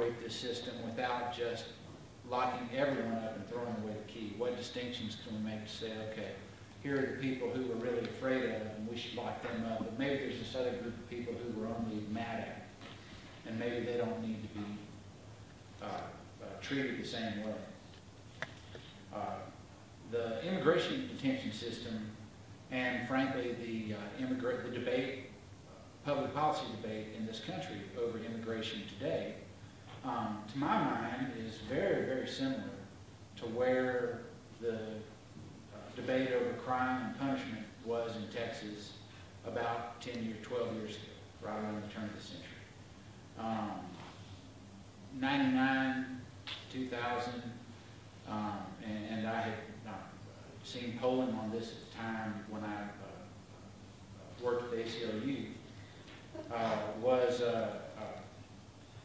operate this system without just locking everyone up and throwing away the key? What distinctions can we make to say, okay, here are the people who we're really afraid of and we should lock them up, but maybe there's this other group of people who we're only mad at, and maybe they don't need to be treated the same way. The immigration detention system, and frankly the debate, public policy debate in this country over immigration today, to my mind, is very, very similar to where the debate over crime and punishment was in Texas about 10 years, 12 years ago, right around the turn of the century. 99, 2000, and I had seen polling on this at the time when I worked at the ACLU, was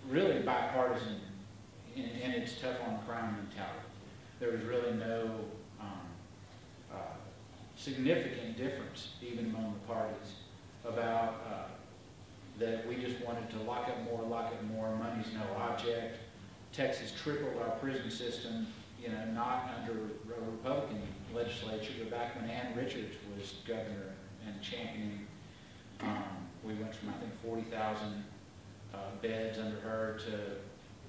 really bipartisan in its tough on crime mentality. There was really no significant difference even among the parties about that we just wanted to lock up more, money's no object. Texas tripled our prison system, you know, not under a Republican legislature, but back when Ann Richards was governor and championing. We went from, I think, 40,000 beds under her to,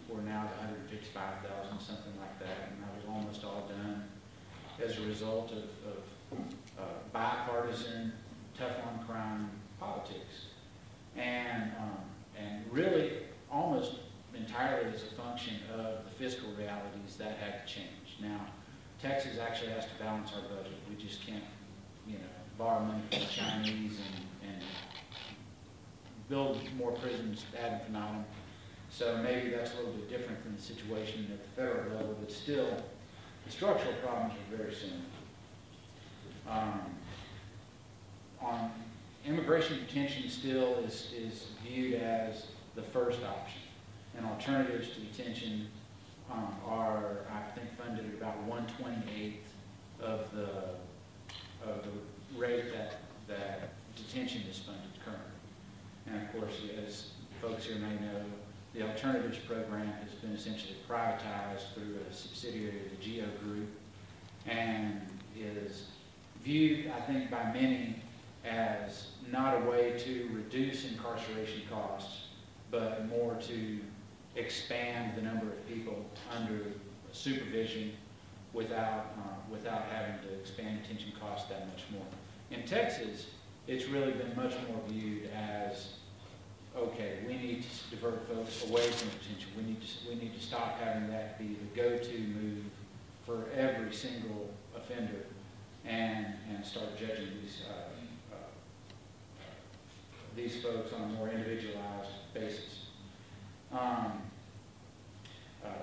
we're now at 155,000, something like that, and that was almost all done as a result of bipartisan, tough on crime politics. And really almost entirely as a function of the fiscal realities that had to change. Now, Texas actually has to balance our budget. We just can't, you know, borrow money from the Chinese and build more prisons ad infinitum. So maybe that's a little bit different than the situation at the federal level, but still, the structural problems are very similar. On immigration detention still is viewed as the first option, and alternatives to detention are, I think, funded at about 1/28 of the rate that detention is funded currently. And of course, as folks here may know, the alternatives program has been essentially privatized through a subsidiary of the GEO Group, and is viewed, I think, by many as not a way to reduce incarceration costs, but more to expand the number of people under supervision without having to expand detention costs that much more. In Texas, it's really been much more viewed as, okay, we need to divert folks away from detention. We need to stop having that be the go-to move for every single offender, and start judging these folks on a more individualized basis.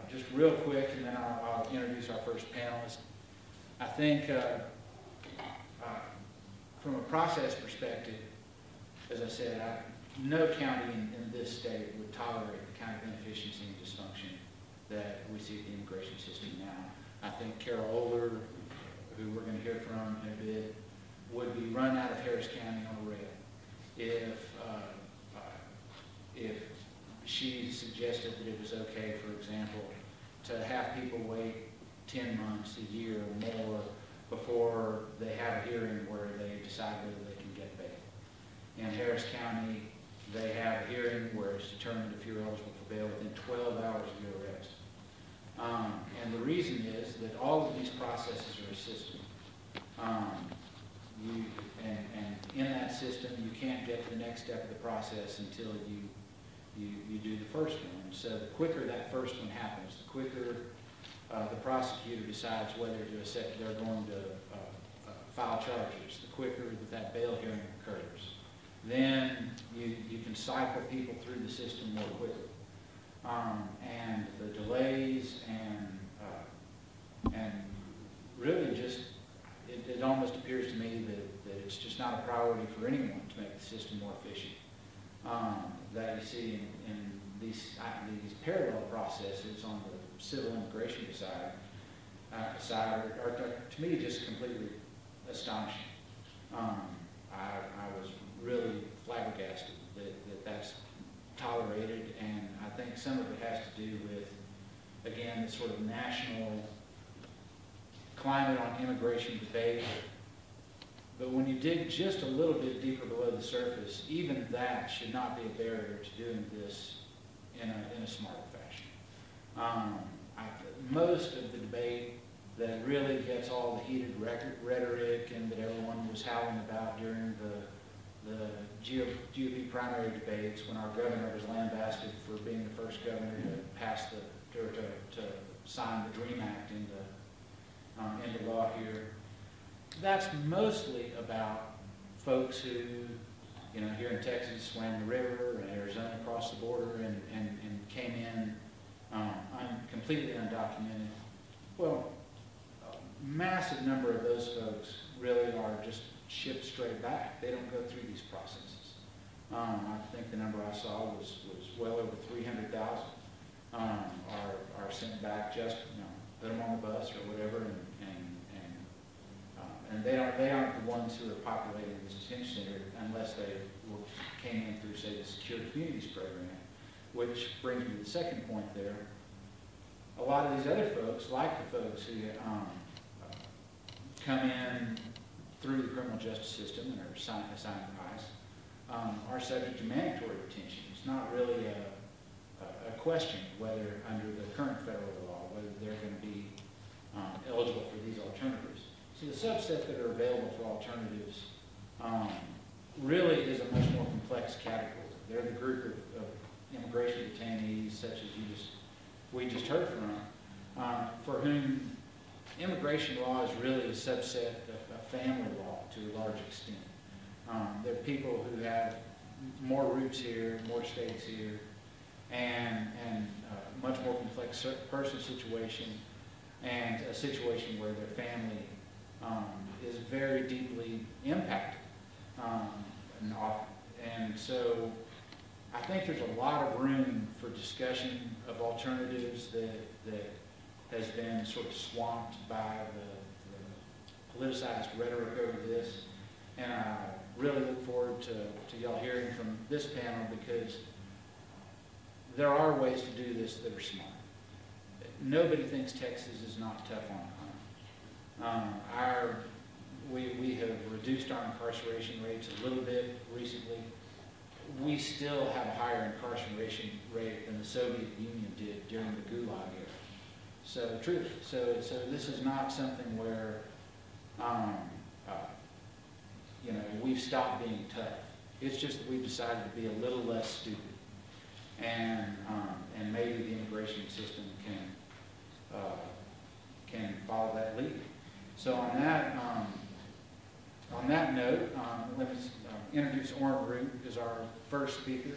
Just real quick, and then I'll introduce our first panelist. I think from a process perspective, as I said, no county in this state would tolerate the kind of inefficiency and dysfunction that we see at the immigration system now. I think Carol Oeller, who we're going to hear from in a bit, would be run out of Harris County on a rail if she suggested that it was okay, for example, to have people wait 10 months, a year or more before they have a hearing where they decide whether they can get bail. In Harris County, they have a hearing where it's determined if you're eligible for bail within 12 hours of your arrest. And the reason is that all of these processes are a system. And in that system, you can't get to the next step of the process until you do the first one. So the quicker that first one happens, the quicker the prosecutor decides whether they're going to file charges, the quicker that bail hearing occurs. Then you can cycle people through the system more quickly. And the delays and really just, it almost appears to me that it's just not a priority for anyone to make the system more efficient. That you see in these parallel processes on the civil immigration side are to me just completely astonishing. I was really flabbergasted that that's tolerated, and I think some of it has to do with, again, the sort of national climate on immigration debate. But when you dig just a little bit deeper below the surface, even that should not be a barrier to doing this in a smarter fashion. Most of the debate that really gets all the heated rhetoric and that everyone was howling about during the GOP primary debates, when our governor was lambasted for being the first governor to pass to sign the DREAM Act into law here. That's mostly about folks who, you know, here in Texas swam the river, and Arizona crossed the border and came in completely undocumented. Well, a massive number of those folks really are just shipped straight back. They don't go through these processes. I think the number I saw was well over 300,000 are sent back, just, you know, put them on the bus or whatever, and they aren't the ones who are populating this detention center unless they came in through, say, the Secure Communities program, which brings me to the second point there. A lot of these other folks, like the folks who come in through the criminal justice system and are assigned ICE, are subject to mandatory detention. It's not really a question whether, under the current federal law, whether they're going to be eligible for these alternatives. So the subset that are available for alternatives really is a much more complex category. They're the group of immigration detainees, such as we just heard from, for whom immigration law is really a subset of family law to a large extent. They're people who have more roots here, more states here, and much more complex personal situation, and a situation where their family is very deeply impacted. And so I think there's a lot of room for discussion of alternatives that has been sort of swamped by the politicized rhetoric over this. And I really look forward to y'all hearing from this panel, because there are ways to do this that are smart. Nobody thinks Texas is not tough on crime. We have reduced our incarceration rates a little bit recently. We still have a higher incarceration rate than the Soviet Union did during the Gulag era. So truly, so this is not something where you know, we've stopped being tough. It's just that we've decided to be a little less stupid, and maybe the immigration system can follow that lead. So on that note, let me introduce Oren as our first speaker.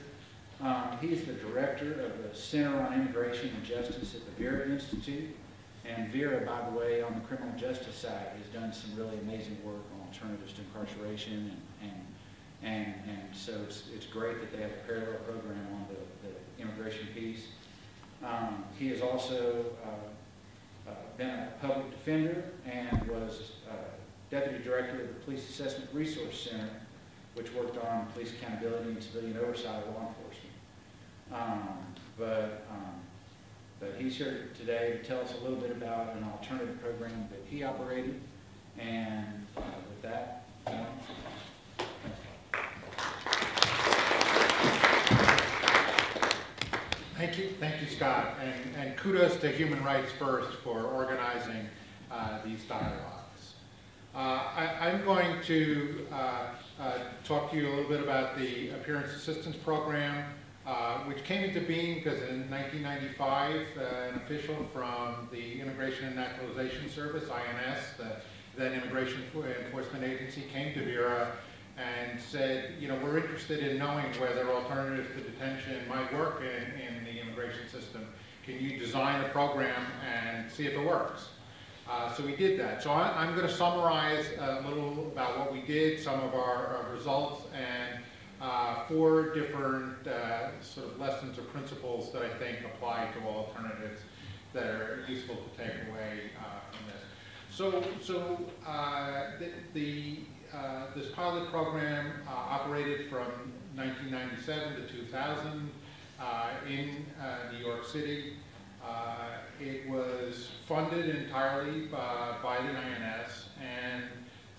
He's the director of the Center on Immigration and Justice at the Vera Institute. And Vera, by the way, on the criminal justice side, has done some really amazing work on alternatives to incarceration, and so it's great that they have a parallel program on the immigration piece. He has also been a public defender and was deputy director of the Police Assessment Resource Center, which worked on police accountability and civilian oversight of law enforcement. But he's here today to tell us a little bit about an alternative program that he operated. And with that, Thank you, Scott, and kudos to Human Rights First for organizing these dialogues. I'm going to talk to you a little bit about the Appearance Assistance Program, which came into being because in 1995, an official from the Immigration and Naturalization Service, INS, the then Immigration Enforcement Agency, came to Vera and said, you know, we're interested in knowing whether alternatives to detention might work in the immigration system. Can you design a program and see if it works? So we did that. So I'm going to summarize a little about what we did, some of our results, and 4 different sort of lessons or principles that I think apply to alternatives that are useful to take away from this. So this pilot program operated from 1997 to 2000. in New York City. It was funded entirely by the INS, and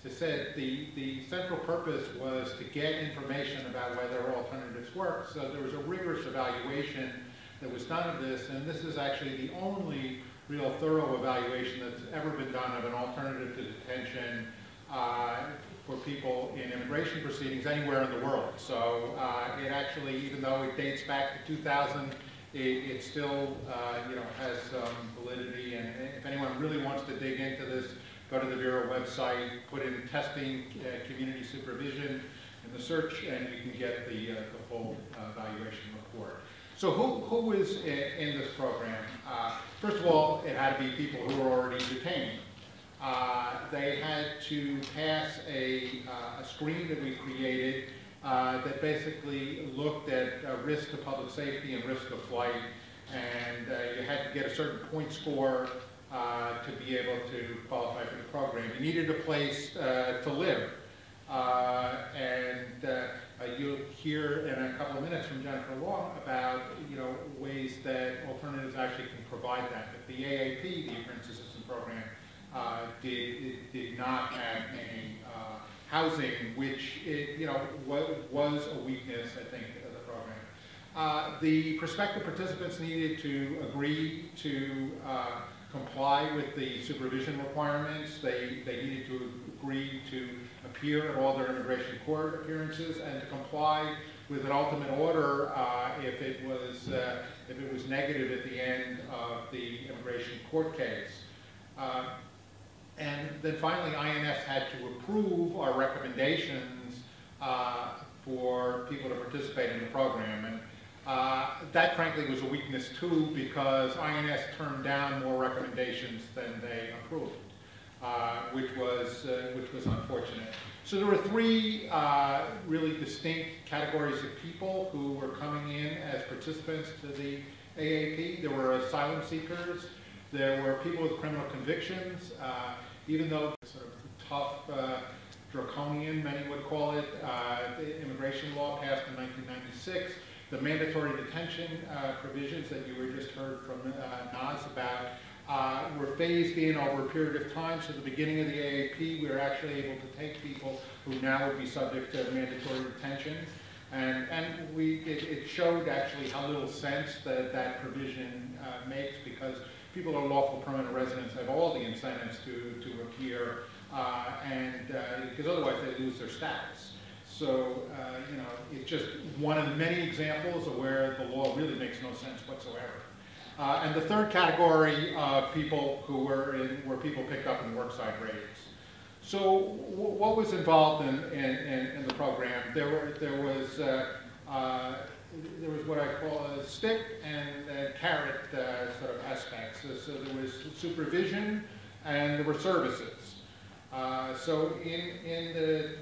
as I said, the central purpose was to get information about whether alternatives work. So there was a rigorous evaluation that was done of this, and this is actually the only real thorough evaluation that's ever been done of an alternative to detention for people in immigration proceedings anywhere in the world. So it actually, even though it dates back to 2000, it still has some validity. And if anyone really wants to dig into this, go to the Vera website, put in testing, community supervision in the search, and you can get the full evaluation report. So who is in this program? First of all, it had to be people who were already detained. They had to pass a screen that we created that basically looked at risk of public safety and risk of flight, and you had to get a certain point score to be able to qualify for the program. You needed a place to live, you'll hear in a couple of minutes from Jennifer Long about ways that alternatives actually can provide that. But the AAP, the Apprentice Assistant Program, did not have any housing, which was a weakness, I think, of the program. The prospective participants needed to agree to comply with the supervision requirements. They needed to agree to appear at all their immigration court appearances and to comply with an ultimate order if it was negative at the end of the immigration court case. And then finally, INS had to approve our recommendations for people to participate in the program. And that, frankly, was a weakness, too, because INS turned down more recommendations than they approved, which was unfortunate. So there were three really distinct categories of people who were coming in as participants to the AAP. There were asylum seekers. There were people with criminal convictions. Even though sort of tough, draconian, many would call it, the immigration law passed in 1996, the mandatory detention provisions that you were just heard from Naz about were phased in over a period of time. So at the beginning of the AAP, we were actually able to take people who now would be subject to mandatory detention. And it showed actually how little sense that provision makes, because people who are lawful permanent residents have all the incentives to appear, because otherwise they lose their status. So, it's just one of the many examples of where the law really makes no sense whatsoever. And the third category of people who were people picked up in worksite raids. So, what was involved in the program? There was what I call a stick and carrot sort of aspects. So there was supervision and there were services. So in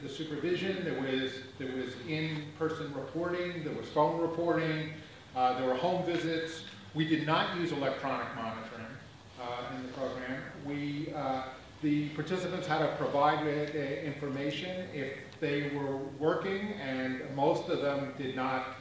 the supervision, there was in-person reporting, there was phone reporting, there were home visits. We did not use electronic monitoring in the program. The participants had to provide information if they were working, and most of them did not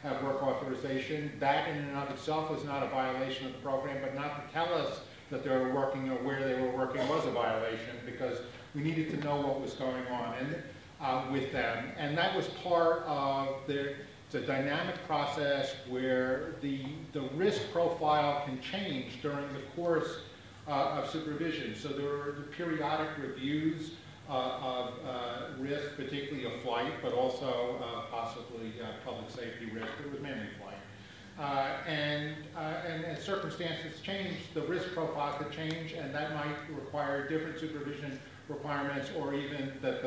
have work authorization. That in and of itself was not a violation of the program, but not to tell us that they were working or where they were working was a violation, because we needed to know what was going on with them. And that was part of it's a dynamic process where the risk profile can change during the course of supervision. So there were the periodic reviews of risk, particularly of flight, but also possibly public safety risk. It was mainly flight. And as circumstances change, the risk profile could change, and that might require different supervision requirements, or even that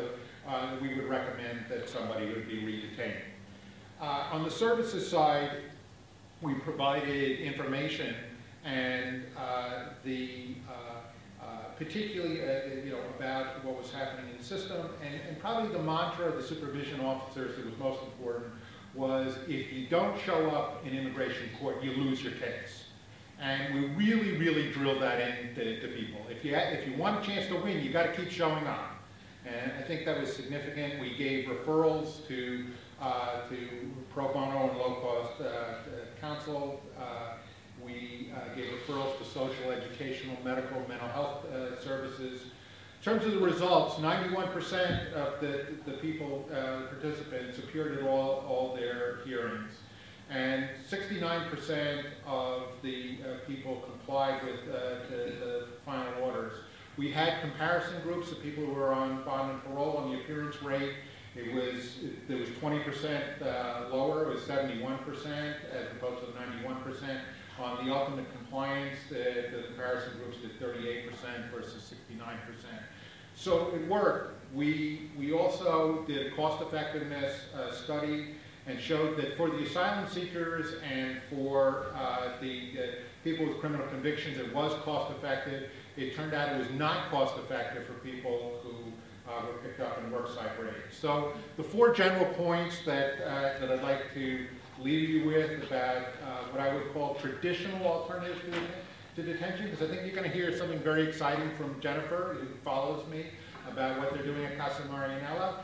we would recommend that somebody would be re-detained. On the services side, we provided information and particularly about what was happening in the system, and probably the mantra of the supervision officers that was most important was, if you don't show up in immigration court, you lose your case. And we really, really drilled that into people. If you want a chance to win, you got to keep showing up. And I think that was significant. We gave referrals to to pro bono and low-cost counsel. We gave referrals to social, educational, medical, mental health services. In terms of the results, 91% of the people, participants, appeared at all their hearings. And 69% of the people complied with the final orders. We had comparison groups of people who were on bond and parole. On the appearance rate, there was 20% lower. It was 71% as opposed to 91%. On the ultimate compliance, the comparison groups did 38% versus 69%. So it worked. We also did a cost effectiveness study and showed that for the asylum seekers and for the people with criminal convictions, it was cost effective. It turned out it was not cost effective for people who were picked up in worksite rates. So the 4 general points that I'd like to leave you with about what I would call traditional alternatives to detention, because I think you're going to hear something very exciting from Jennifer, who follows me, about what they're doing at Casa Marianella.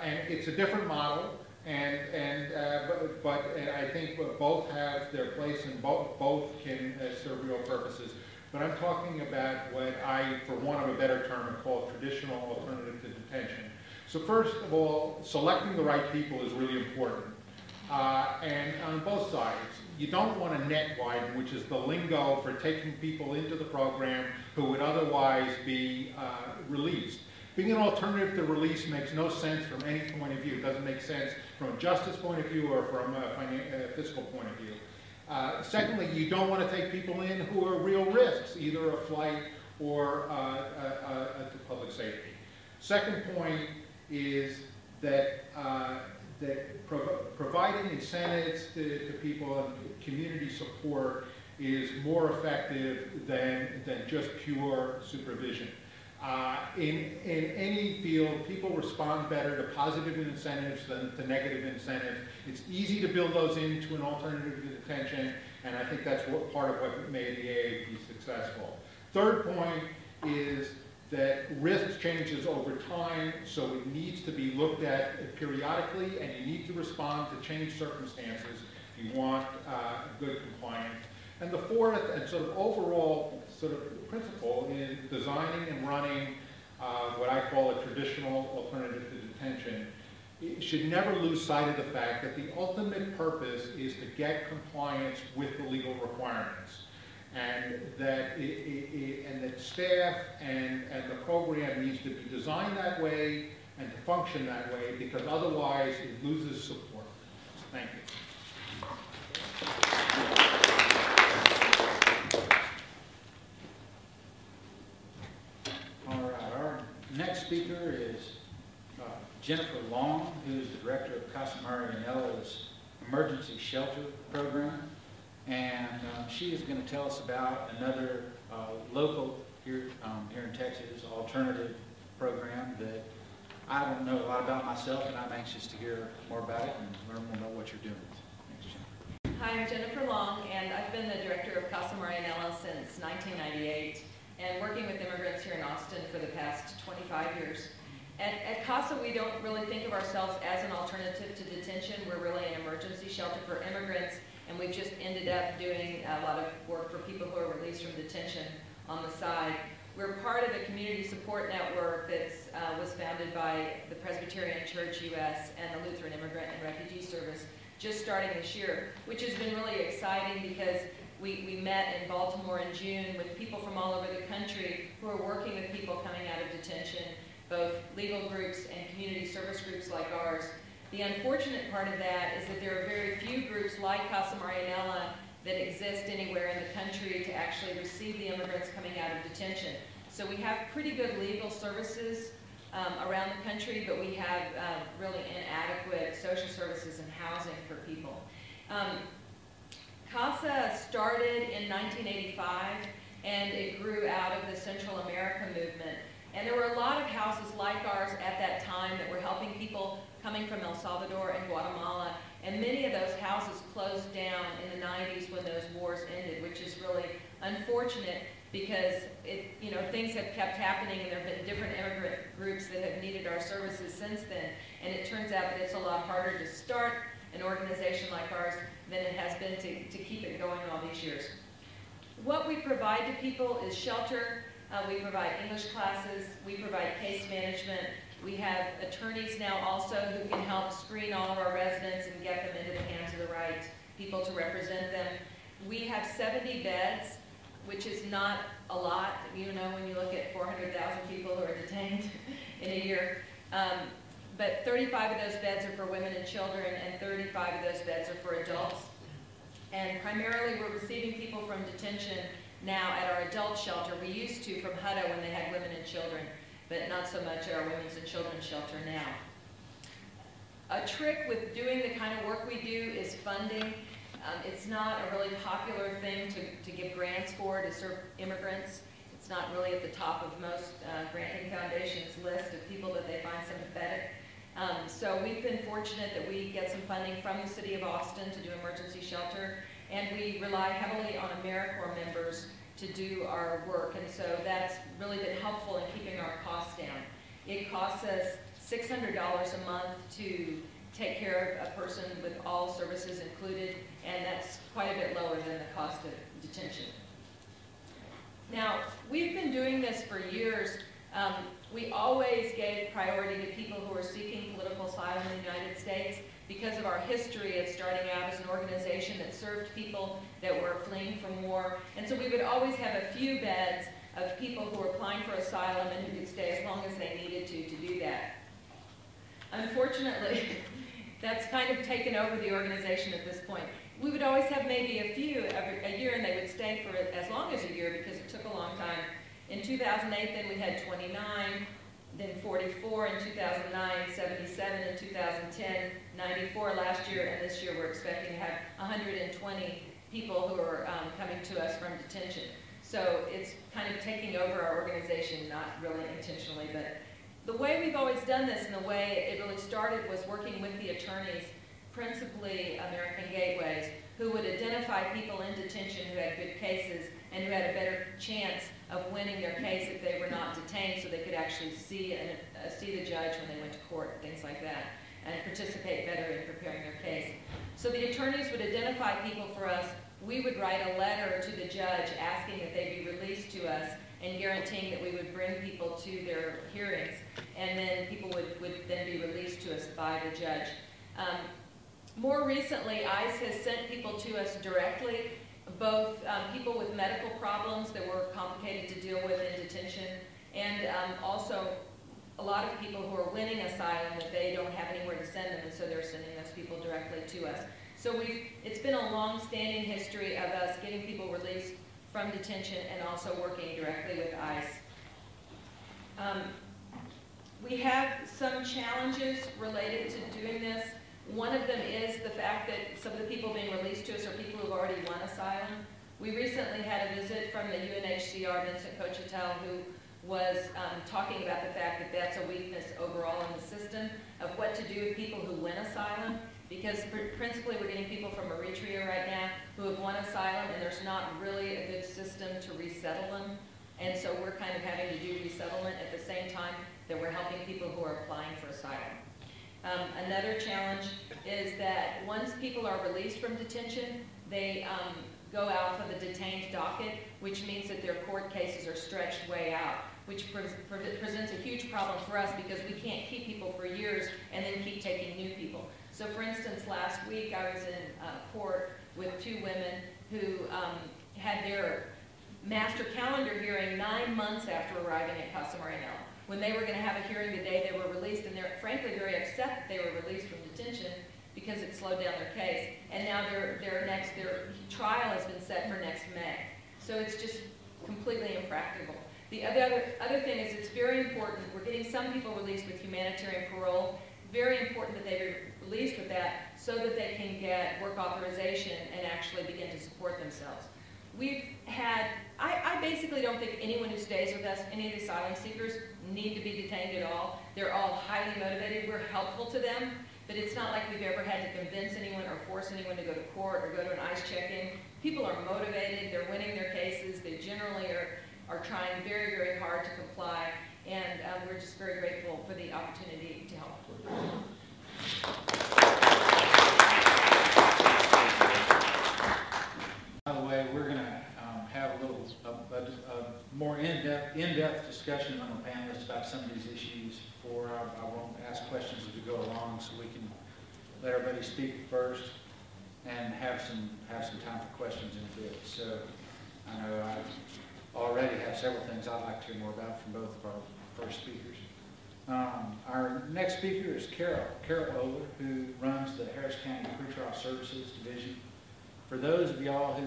And it's a different model. But I think both have their place and both can serve real purposes. But I'm talking about what I, for want of a better term, would call traditional alternative to detention. So first of all, selecting the right people is really important. And on both sides, you don't want to net widen, which is the lingo for taking people into the program who would otherwise be released. Being an alternative to release makes no sense from any point of view. It doesn't make sense from a justice point of view or from a fiscal point of view. Secondly, you don't want to take people in who are real risks, either a flight or to public safety. Second point is that, providing incentives to people and community support is more effective than just pure supervision. In any field, people respond better to positive incentives than to negative incentives. It's easy to build those into an alternative to detention, and I think that's part of what made the AAP successful. Third point is that risk changes over time, so it needs to be looked at periodically, and you need to respond to changed circumstances if you want good compliance. And the fourth and sort of overall sort of principle in designing and running what I call a traditional alternative to detention, it should never lose sight of the fact that the ultimate purpose is to get compliance with the legal requirements. And that, that staff and the program needs to be designed that way and to function that way, because otherwise it loses support. Thank you. All right, our next speaker is Jennifer Long, who is the director of Casa Marianella's Emergency Shelter Program. And she is going to tell us about another local here in Texas alternative program that I don't know a lot about myself, and I'm anxious to hear more about it and learn more about what you're doing. Thanks, Jennifer. Hi, I'm Jennifer Long, and I've been the director of Casa Marianella since 1998, and working with immigrants here in Austin for the past 25 years. At Casa, we don't really think of ourselves as an alternative to detention. We're really an emergency shelter for immigrants, and we've just ended up doing a lot of work for people who are released from detention on the side. We're part of the community support network that was founded by the Presbyterian Church US and the Lutheran Immigrant and Refugee Service just starting this year, which has been really exciting because we met in Baltimore in June with people from all over the country who are working with people coming out of detention, both legal groups and community service groups like ours. The unfortunate part of that is that there are very few groups like Casa Marianella that exist anywhere in the country to actually receive the immigrants coming out of detention. So we have pretty good legal services around the country, but we have really inadequate social services and housing for people. Casa started in 1985, and it grew out of the Central America movement. And there were a lot of houses like ours at that time that were helping people coming from El Salvador and Guatemala, and many of those houses closed down in the 90s when those wars ended, which is really unfortunate because things have kept happening, and there have been different immigrant groups that have needed our services since then. And it turns out that it's a lot harder to start an organization like ours than it has been to keep it going all these years. What we provide to people is shelter. We provide English classes. We provide case management. We have attorneys now also who can help screen all of our residents and get them into the hands of the right people to represent them. We have 70 beds, which is not a lot, when you look at 400,000 people who are detained in a year. But 35 of those beds are for women and children, and 35 of those beds are for adults. And primarily we're receiving people from detention now at our adult shelter. We used to from HUDA when they had women and children, but not so much at our women's and children's shelter now. A trick with doing the kind of work we do is funding. It's not a really popular thing to give grants for, to serve immigrants. It's not really at the top of most granting foundations' list of people that they find sympathetic. So we've been fortunate that we get some funding from the City of Austin to do emergency shelter, and we rely heavily on AmeriCorps members to do our work, and so that's really been helpful in keeping our costs down. It costs us $600 a month to take care of a person with all services included, and that's quite a bit lower than the cost of detention. Now, we've been doing this for years. We always gave priority to people who are seeking political asylum in the United States because of our history of starting out as an organization that served people that were fleeing from war. And so we would always have a few beds of people who were applying for asylum and who could stay as long as they needed to do that. Unfortunately, that's kind of taken over the organization at this point. We would always have maybe a few a year, and they would stay for as long as a year because it took a long time. In 2008, then we had 29, then 44 in 2009, 77 in 2010, 94 last year, and this year we're expecting to have 120 people who are coming to us from detention. So it's kind of taking over our organization, not really intentionally, but the way we've always done this and the way it really started was working with the attorneys, principally American Gateways, who would identify people in detention who had good cases and who had a better chance of winning their case if they were not detained, so they could actually see the judge when they went to court, things like that, and participate better in preparing their case. So the attorneys would identify people for us. We would write a letter to the judge asking that they be released to us and guaranteeing that we would bring people to their hearings, and then people would then be released to us by the judge. More recently, ICE has sent people to us directly, both people with medical problems that were complicated to deal with in detention, and also a lot of people who are winning asylum that they don't have anywhere to send them, and so they're sending those people directly to us. So it's been a long-standing history of us getting people released from detention and also working directly with ICE. We have some challenges related to doing this. One of them is the fact that some of the people being released to us are people who've already won asylum. We recently had a visit from the UNHCR, Vincent Cochetel, who was talking about the fact that that's a weakness overall in the system of what to do with people who win asylum, because principally we're getting people from Eritrea right now who have won asylum, and there's not really a good system to resettle them. And so we're kind of having to do resettlement at the same time that we're helping people who are applying for asylum. Another challenge is that once people are released from detention, they go out for the detained docket, which means that their court cases are stretched way out, which presents a huge problem for us because we can't keep people for years and then keep taking new people. So for instance, last week I was in court with two women who had their master calendar hearing 9 months after arriving at Casa, when they were going to have a hearing the day they were released, and they're frankly very upset that they were released from detention because it slowed down their case. And now their trial has been set for next May. So it's just completely impractical. The other thing is it's very important. We're getting some people released with humanitarian parole. Very important that they be released with that so that they can get work authorization and actually begin to support themselves. We've had, I basically don't think anyone who stays with us, any of the asylum seekers, need to be detained at all. They're all highly motivated. We're helpful to them, but it's not like we've ever had to convince anyone or force anyone to go to court or go to an ICE check-in. People are motivated. They're winning their cases. are trying very, very hard to comply, and we're just very grateful for the opportunity to help. By the way, we're going to have a little more in-depth discussion among the panelists about some of these issues before I won't ask questions as we go along, so we can let everybody speak first and have some time for questions in a bit. So I know I already have several things I'd like to hear more about from both of our first speakers. Our next speaker is Carol Oeller, who runs the Harris County Pretrial Services Division. For those of y'all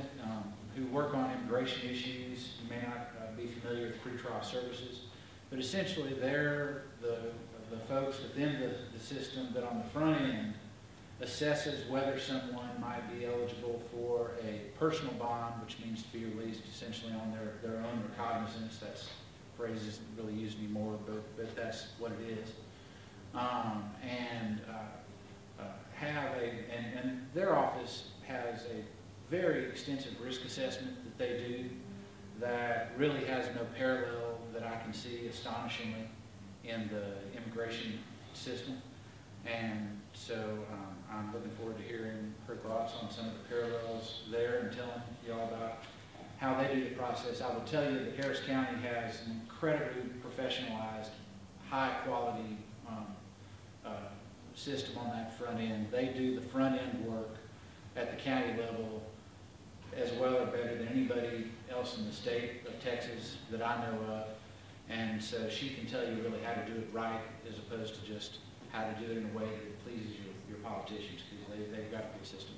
who work on immigration issues, you may not be familiar with pretrial services, but essentially they're the folks within the system that on the front end assesses whether someone might be eligible for a personal bond, which means to be released essentially on their own recognizance. That phrase isn't really used anymore, but that's what it is. And their office has a very extensive risk assessment that they do that really has no parallel that I can see, astonishingly, in the immigration system. And so I'm looking forward to hearing her thoughts on some of the parallels there and telling y'all about how they do the process. I will tell you that Harris County has an incredibly professionalized, high-quality system on that front end. They do the front end work at the county level as well or better than anybody else in the state of Texas that I know of. And so she can tell you really how to do it right as opposed to just how to do it in a way that pleases your politicians, because they've got a good system.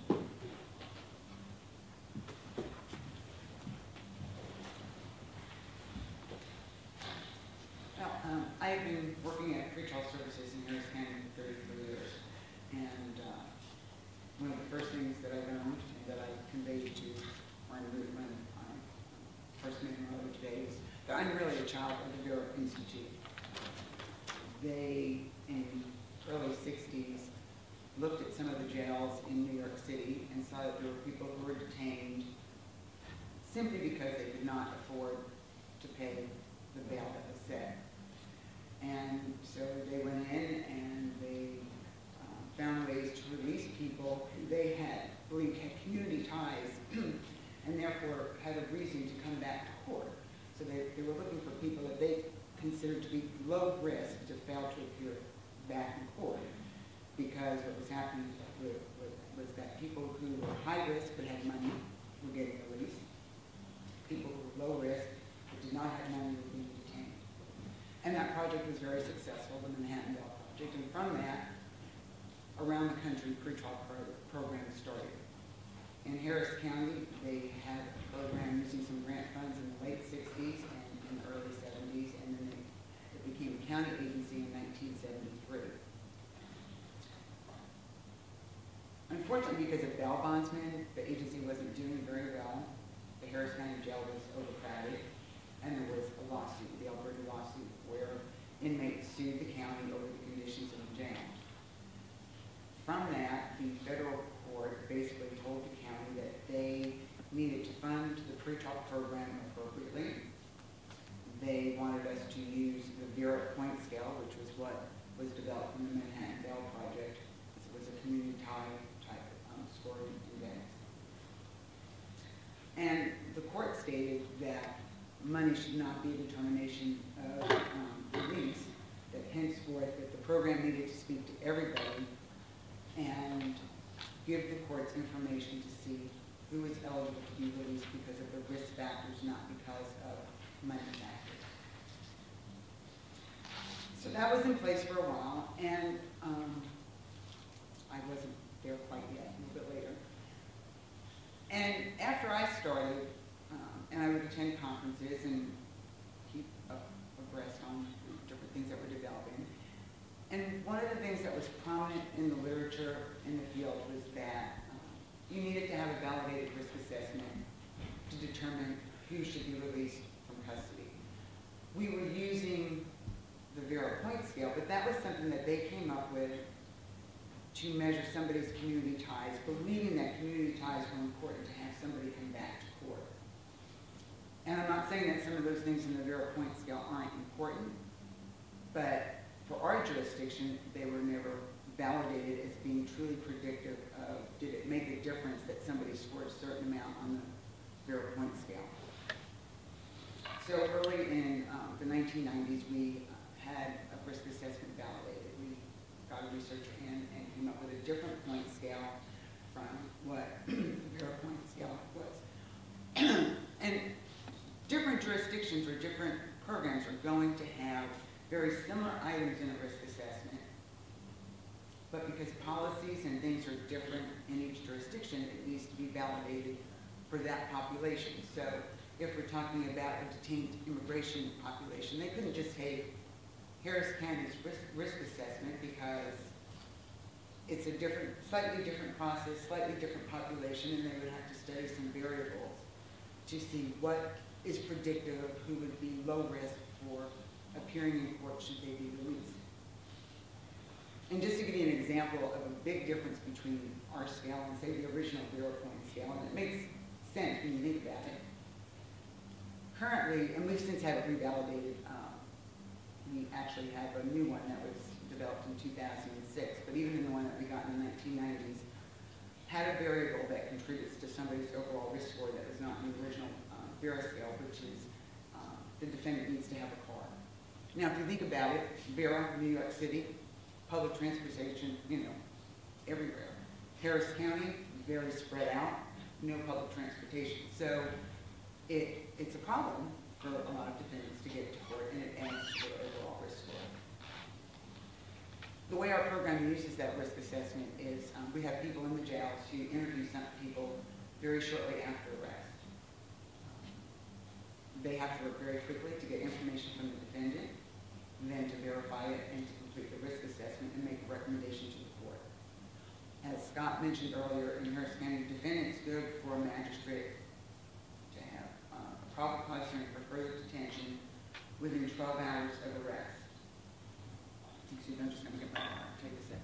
Well, I've been working at pretrial services in Harris County for 33 years, and one of the first things that I learned and that I conveyed to when I first met my mother today is that I'm really a child of the Vera Institute. They, in the early 60s, looked at some of the jails in New York City and saw that there were people who were detained simply because they could not afford to pay the bail that was set. And so they went in and they found ways to release people who they believed had community ties and therefore had a reason to come back to court. So they were looking for people that they considered to be low risk to fail to appear back in court, because what was happening was that people who were high risk but had money were getting released. People who were low risk but did not have money were being detained. And that project was very successful, the Manhattan Bail Project. And from that, around the country, pretrial programs started. In Harris County, they had a program using some grant funds in the late 60s and in the early 70s, and then it became a county agency in 1973. Unfortunately, because of bail bondsmen, the agency wasn't doing very well. The Harris County Jail was overcrowded, and there was a lawsuit, the Alberta lawsuit, where inmates sued the county over the conditions in the jail. From that, the federal court basically told the county that they needed to fund the pretrial program appropriately. They wanted us to use the Vera point scale, which was what was developed in the Manhattan Bail Project. It was a community tie type scoring index. And the court stated that money should not be a determination of release, that henceforth that the program needed to speak to everybody and give the courts information to see who is eligible to be released because of the risk factors, not because of money factors. So that was in place for a while, and I wasn't there quite yet, a little bit later. And after I started, and I would attend conferences and keep abreast on different things that were developing. And one of the things that was prominent in the literature in the field was that you needed to have a validated risk assessment to determine who should be released from custody. We were using the Vera point scale, but that was something that they came up with to measure somebody's community ties, believing that community ties were important to have somebody come back to court. And I'm not saying saying that some of those things in the Vera point scale aren't important, but for our jurisdiction, they were never validated as being truly predictive of, did it make a difference that somebody scored a certain amount on the Vera point scale. So early in the 1990s, we had a risk assessment validated. We got a researcher in and came up with a different point scale from what the Vera point scale was. And different jurisdictions or different programs are going to have very similar items in a risk assessment, but because policies and things are different in each jurisdiction, it needs to be validated for that population. So if we're talking about a detained immigration population, they couldn't just take Harris County's risk assessment because it's a slightly different process, slightly different population, and they would have to study some variables to see what is predictive of who would be low risk for appearing in court should they be released. And just to give you an example of a big difference between our scale and, say, the original Vera point scale, and it makes sense when you think about it. Currently, and we've since had it revalidated, we actually have a new one that was developed in 2006, but even in the one that we got in the 1990s, had a variable that contributes to somebody's overall risk score that was not in the original Vera scale, which is the defendant needs to have a car. Now, if you think about it, Vera, New York City, public transportation, everywhere. Harris County, very spread out, no public transportation. So it's a problem for a lot of defendants to get to court, and it adds to their overall risk score. The way our program uses that risk assessment is we have people in the jails who interview some people very shortly after arrest. They have to work very quickly to get information from the defendant, and then to verify it and to complete the risk assessment and make a recommendation to the court. As Scott mentioned earlier, in Harris County, defendants go before a magistrate to have a probable cause hearing for further detention within 12 hours of arrest. Excuse me, I'm just going to get my car. Take a sec.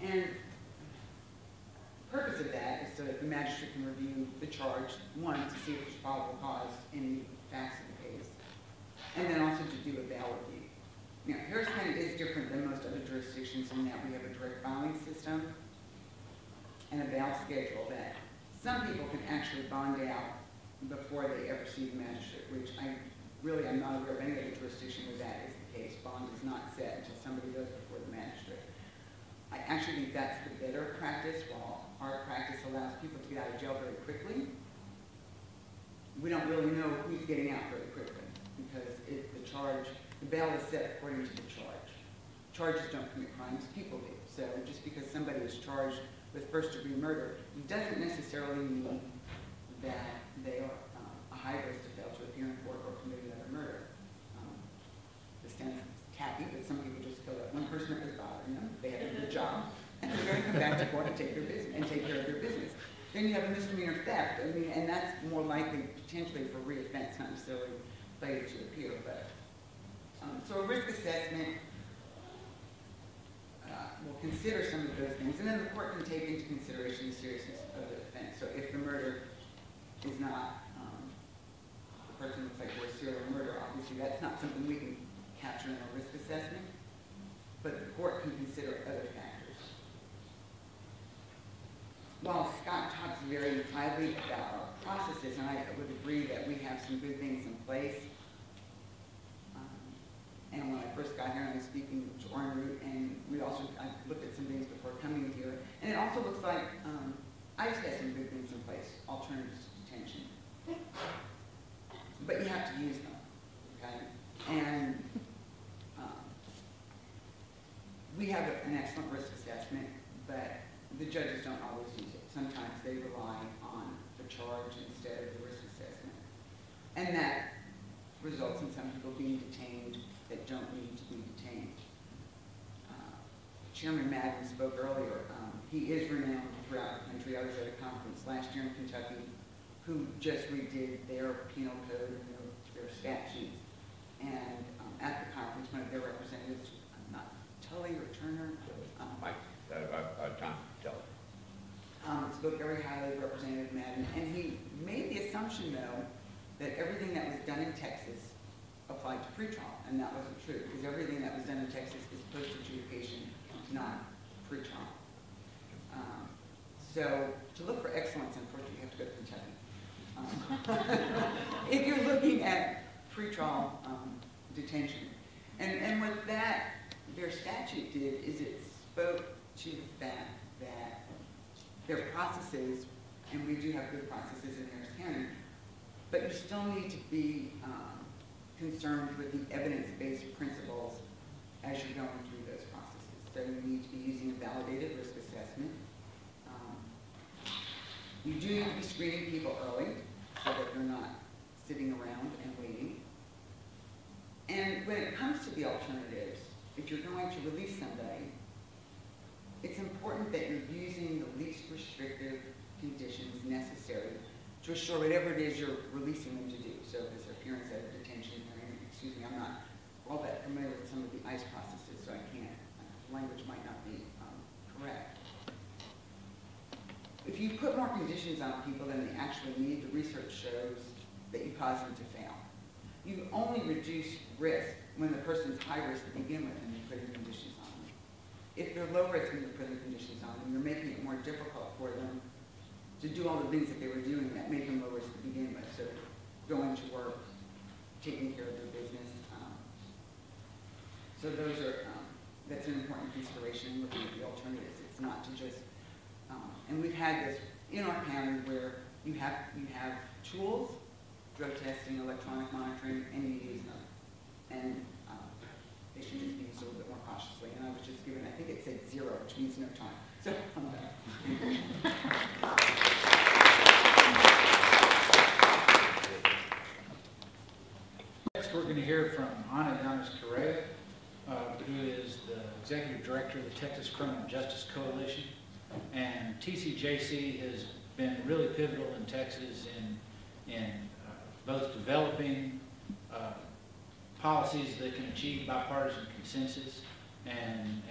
And the purpose of that is so that the magistrate can review the charge, one, to see if there's probable cause in the facts of the case, and then also to do a bail review. Now, Harris County is different than most other jurisdictions in that we have a direct filing system and a bail schedule that some people can actually bond out before they ever see the magistrate, which I'm not aware of any other jurisdiction where that is the case. Bond is not set until somebody goes before the magistrate. I actually think that's the better practice. While our practice allows people to get out of jail very quickly, we don't really know who's getting out very quickly because the bail is set according to the charge. Charges don't commit crimes, people do. So just because somebody is charged with first-degree murder doesn't necessarily mean that they are a high risk to fail to appear in court or commit another murder. This sounds tacky, but some people just feel that one person that was bothering them, they have a good job, and they're going to come back to court and take their business and take care of their business. Then you have a misdemeanor theft, and that's more likely potentially for reoffense, not necessarily failure to appear. But so a risk assessment will consider some of those things, and then the court can take into consideration the seriousness of the offense. So if the murder is not, the person looks like for a serial murder, obviously that's not something we can capture in a risk assessment, but the court can consider other factors. While Scott talks very highly about our processes, and I would agree that we have some good things in place, and when I first got here, I was speaking to Oren, and I looked at some things before coming here, and it also looks like ICE has some good things in place, alternatives to detention. But you have to use them, okay? And we have an excellent risk assessment, but the judges don't always use it. Sometimes they rely on the charge instead of the risk assessment. And that results in some people being detained that don't need to be detained. Chairman Madden spoke earlier. He is renowned throughout the country. I was at a conference last year in Kentucky who just redid their penal code and their statutes. And at the conference, one of their representatives, not Tully or Turner, Mike, Tom Tully. spoke very highly of Representative Madden, and he made the assumption, though, that everything that was done in Texas applied to pretrial, and that wasn't true, because everything that was done in Texas is post-adjudication, not pretrial. So to look for excellence, unfortunately, you have to go to Kentucky. If you're looking at pretrial detention. And what their statute did is it spoke to the fact that their processes, and we do have good processes in Harris County, but you still need to be concerned with the evidence-based principles as you're going through those processes. So you need to be using a validated risk assessment. You do need to be screening people early so that they're not sitting around and waiting. And when it comes to the alternatives, if you're going to release somebody, it's important that you're using the least restrictive conditions necessary to assure whatever it is you're releasing them to do. So if it's appearance at a detention hearing, excuse me, I'm not all that familiar with some of the ICE processes, so I can't, language might not be correct. If you put more conditions on people than they actually need, the research shows that you cause them to fail. You only reduce risk when the person's high risk to begin with and you're putting conditions on them. If they're low risk and you're putting conditions on them, you're making it more difficult for them to do all the things that they were doing that make them low risk to begin with. So going to work, taking care of their business. So those are, that's an important consideration in looking at the alternatives. It's not to just, and we've had this in our county where you have tools, drug testing, electronic monitoring, and you use them. And they should just be used a little bit more cautiously. And I was just given, I think it said 0, which means no time. So I'm done. Next, we're going to hear from Yáñez-Correa, who is the Executive Director of the Texas Criminal Justice Coalition. And TCJC has been really pivotal in Texas in both developing policies that can achieve bipartisan consensus and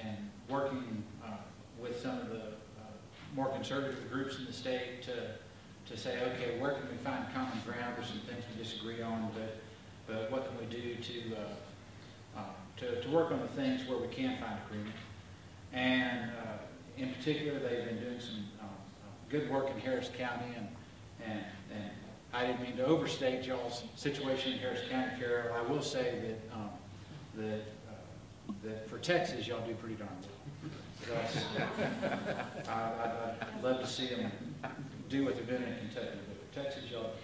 working with some of the more conservative groups in the state to say, okay, where can we find common ground? There's some things we disagree on, but what can we do to work on the things where we can find agreement? And in particular, they've been doing some good work in Harris County, and I didn't mean to overstate y'all's situation in Harris County, Carol. I will say that for Texas, y'all do pretty darn well. I'd love to see them do what they're doing in Kentucky, but for Texas, y'all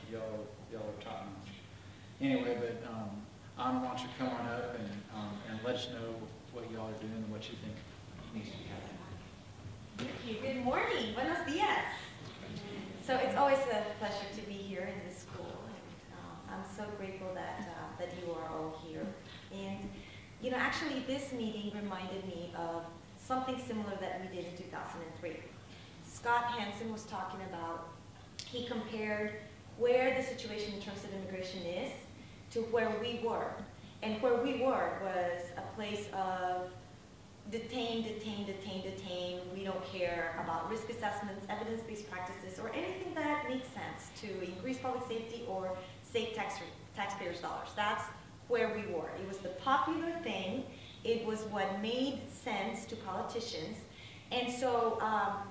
are top notch. Anyway, but Anna wants you to come on up and let us know what y'all are doing and what you think needs to be happening. Thank you. Good morning. Buenos dias. So it's always a pleasure to be here in this school. And, I'm so grateful that you are all here. And, you know, actually this meeting reminded me of something similar that we did in 2003. Scott Henson was talking about, he compared where the situation in terms of immigration is to where we were. And where we were was a place of detain. We don't care about risk assessments, evidence-based practices, or anything that makes sense to increase public safety or save taxpayers' dollars. That's where we were. It was the popular thing. It was what made sense to politicians. And so,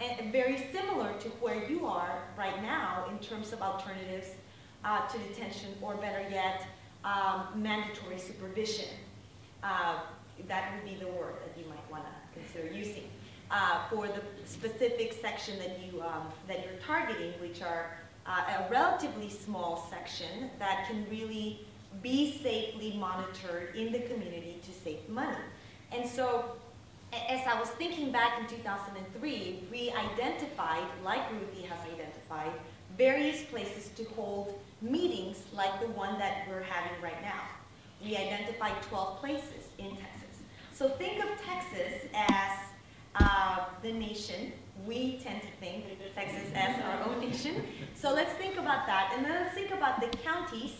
and very similar to where you are right now in terms of alternatives to detention, or better yet, mandatory supervision. That would be the word that you might want to consider using for the specific section that you're targeting, which are a relatively small section that can really be safely monitored in the community to save money. And so, as I was thinking back in 2003, we identified, like Ruthie has identified, various places to hold meetings like the one that we're having right now. We identified 12 places in Texas. So think of Texas as the nation. We tend to think of Texas as our own nation. So let's think about that. And then let's think about the counties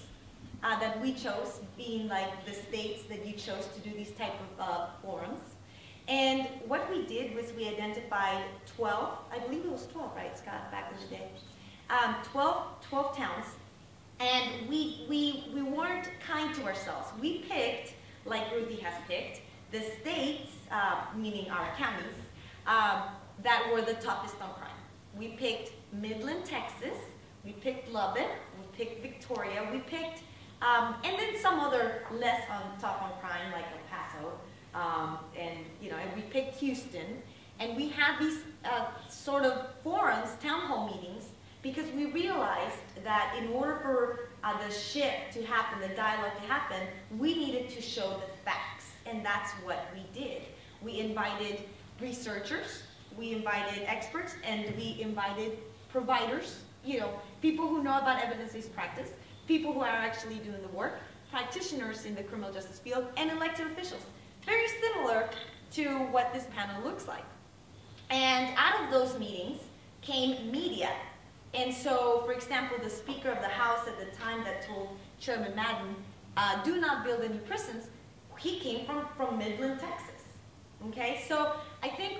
that we chose, being like the states that you chose to do these type of forums. And what we did was we identified 12, I believe it was 12, right, Scott, back in the day? 12 towns, and we weren't kind to ourselves. We picked, like Ruthie has picked, the states, meaning our counties, that were the toughest on crime. We picked Midland, Texas, we picked Lubbock, we picked Victoria, we picked, and then some other less tough on crime, like El Paso, and we picked Houston, and we had these sort of forums, town hall meetings, because we realized that in order for the shift to happen, the dialogue to happen, we needed to show the facts, and that's what we did. We invited researchers, we invited experts, and we invited providers, people who know about evidence-based practice, people who are actually doing the work, practitioners in the criminal justice field, and elected officials. Very similar to what this panel looks like. And out of those meetings came media. And so, for example, the Speaker of the House at the time that told Chairman Madden, do not build any prisons, he came from Midland, Texas. Okay, so I think,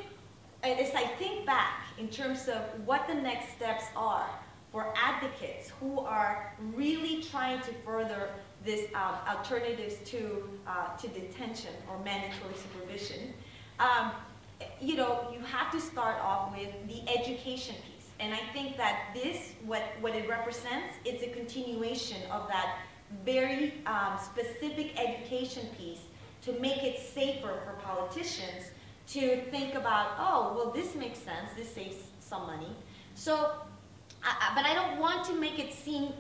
as I think back in terms of what the next steps are for advocates who are really trying to further this alternatives to detention or mandatory supervision, you have to start off with the education piece. And I think that this, what it represents, is a continuation of that very specific education piece to make it safer for politicians to think about, oh, well, this makes sense, this saves some money. So, but I don't want to make it seem,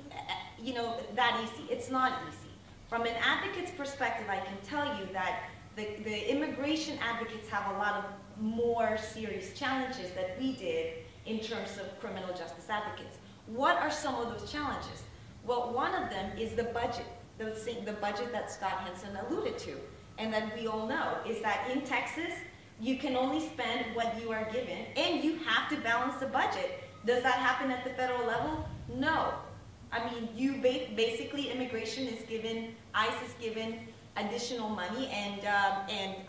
that easy. It's not easy. From an advocate's perspective, I can tell you that the immigration advocates have a lot of more serious challenges that we did in terms of criminal justice advocates. What are some of those challenges? Well, one of them is the budget, the budget that Scott Henson alluded to, and that we all know, is that in Texas, you can only spend what you are given, and you have to balance the budget. Does that happen at the federal level? No. I mean, basically immigration is given, ICE is given additional money and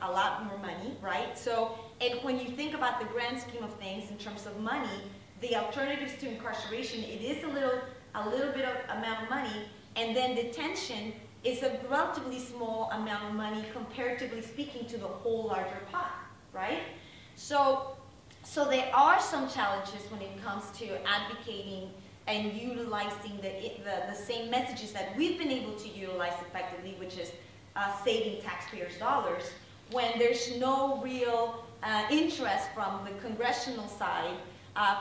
a lot more money, right? So, and when you think about the grand scheme of things in terms of money, the alternatives to incarceration, it is a little bit of amount of money, and then detention is a relatively small amount of money comparatively speaking to the whole larger pot, right? So there are some challenges when it comes to advocating and utilizing the same messages that we've been able to utilize effectively, which is saving taxpayers' dollars, when there's no real interest from the congressional side,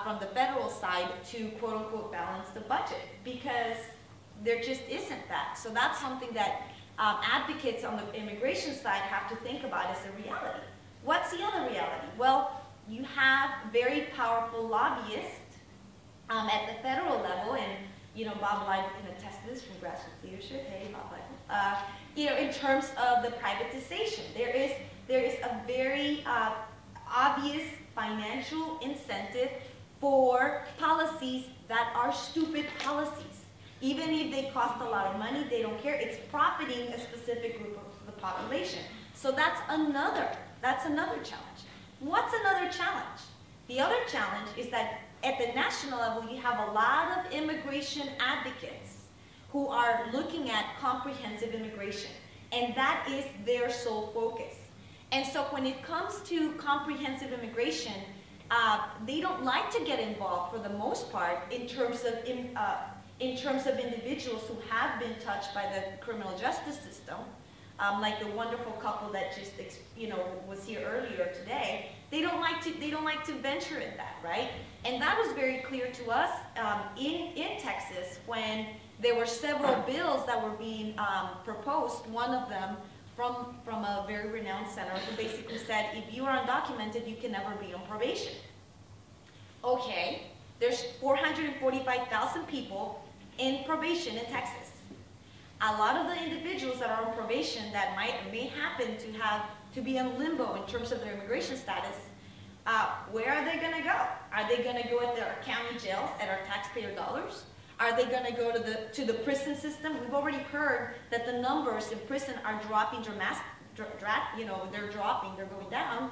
from the federal side, to quote-unquote balance the budget, because there just isn't that. So that's something that advocates on the immigration side have to think about as a reality. What's the other reality? Well, you have very powerful lobbyists at the federal level, and Bob Light can attest to this from grassroots leadership. Hey, Bob Light. In terms of the privatization, there is a very obvious financial incentive for policies that are stupid policies. Even if they cost a lot of money, they don't care. It's profiting a specific group of the population. So that's another challenge. What's another challenge? The other challenge is that at the national level, you have a lot of immigration advocates who are looking at comprehensive immigration, and that is their sole focus. And so when it comes to comprehensive immigration, they don't like to get involved for the most part in terms of individuals who have been touched by the criminal justice system, like the wonderful couple that just was here earlier today. They don't like to venture in that, right? And that was very clear to us in Texas when there were several bills that were being proposed. One of them from a very renowned senator who basically said, if you are undocumented, you can never be on probation. Okay, there's 445,000 people in probation in Texas. A lot of the individuals that are on probation that may happen to be in limbo in terms of their immigration status, where are they going to go? Are they going to go at their county jails at our taxpayer dollars? Are they going to go to the prison system? We've already heard that the numbers in prison are dropping dramatically. They're dropping, they're going down.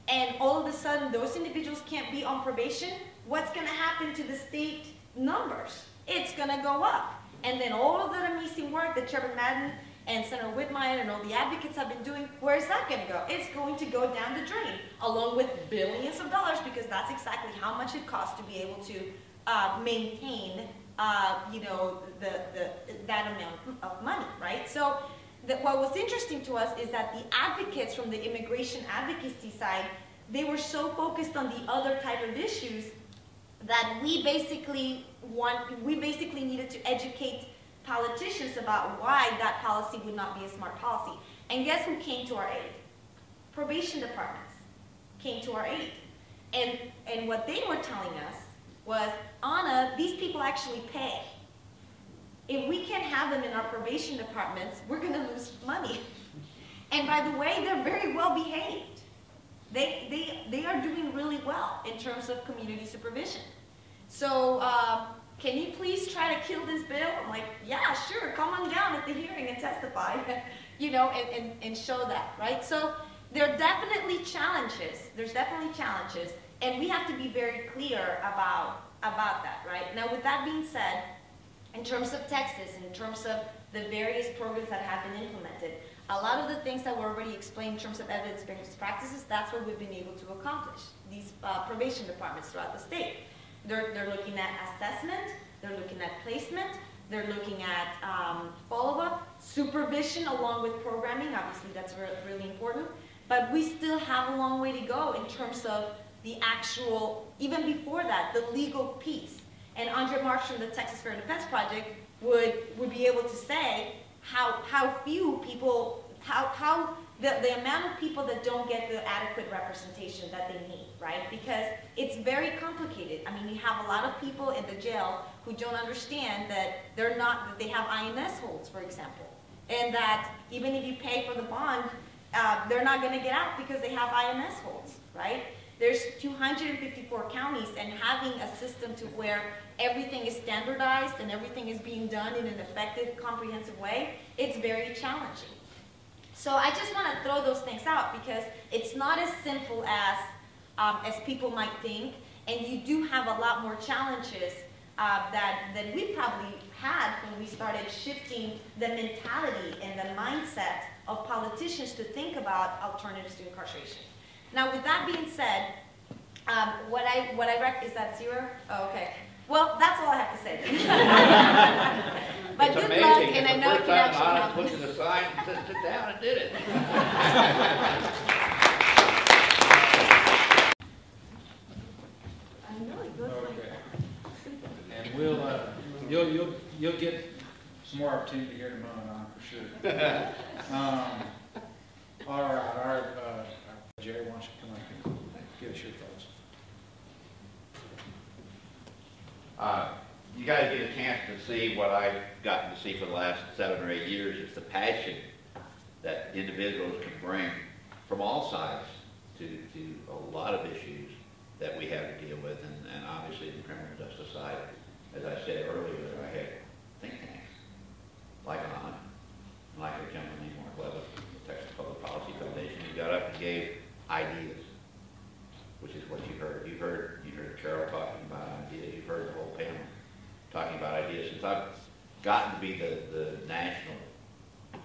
and all of a sudden those individuals can't be on probation, what's going to happen to the state numbers? It's going to go up. And then all of that amazing work that Chairman Madden and Senator Whitmire and all the advocates have been doing, where's that going to go? It's going to go down the drain, along with billions of dollars, because that's exactly how much it costs to be able to maintain, you know, that amount of money, right? So what was interesting to us is that the advocates from the immigration advocacy side, they were so focused on the other type of issues that we basically needed to educate politicians about why that policy would not be a smart policy. And guess who came to our aid? Probation departments came to our aid. And what they were telling us was, Anna, these people actually pay. If we can't have them in our probation departments, we're going to lose money. And by the way, they're very well behaved. They are doing really well in terms of community supervision. So can you please try to kill this bill? I'm like, yeah, sure, come on down at the hearing and testify, you know, and show that, right? So there are definitely challenges. There's definitely challenges, and we have to be very clear about that, right? Now, with that being said, in terms of Texas, in terms of the various programs that have been implemented, a lot of the things that were already explained in terms of evidence-based practices, that's what we've been able to accomplish, these probation departments throughout the state. They're looking at assessment, they're looking at placement, they're looking at follow-up, supervision along with programming. Obviously, that's really important. But we still have a long way to go in terms of the actual, even before that, the legal piece. And Andre Marsh from the Texas Fair Defense Project would be able to say how few people, the amount of people that don't get the adequate representation that they need, right? Because it's very complicated. I mean, you have a lot of people in the jail who don't understand that that they have INS holds, for example. And that even if you pay for the bond, they're not going to get out because they have INS holds, right? There's 254 counties, and having a system to where everything is standardized and everything is being done in an effective, comprehensive way, it's very challenging. So I just want to throw those things out because it's not as simple as people might think, and you do have a lot more challenges that we probably had when we started shifting the mentality and the mindset of politicians to think about alternatives to incarceration. Now, with that being said, is that zero? Oh, okay. Well, that's all I have to say. But good luck, and I know it can actually help. Looked at the sign and said, sit down and did it. I know it goes like that. And you'll get some more opportunity to hear in a moment on for sure. All right, Jerry, why don't you come up and give us your thoughts? You guys get a chance to see what I've gotten to see for the last 7 or 8 years. It's the passion that individuals can bring from all sides to a lot of issues that we have to deal with, and obviously the criminal justice side. As I said earlier, I had think tanks like Oren, like a gentleman named Mark Levitt, the Texas Public Policy Foundation, who got up and gave ideas, which is what you heard. You heard Carol talking about ideas. You've heard the whole panel talking about ideas. Since I've gotten to be the national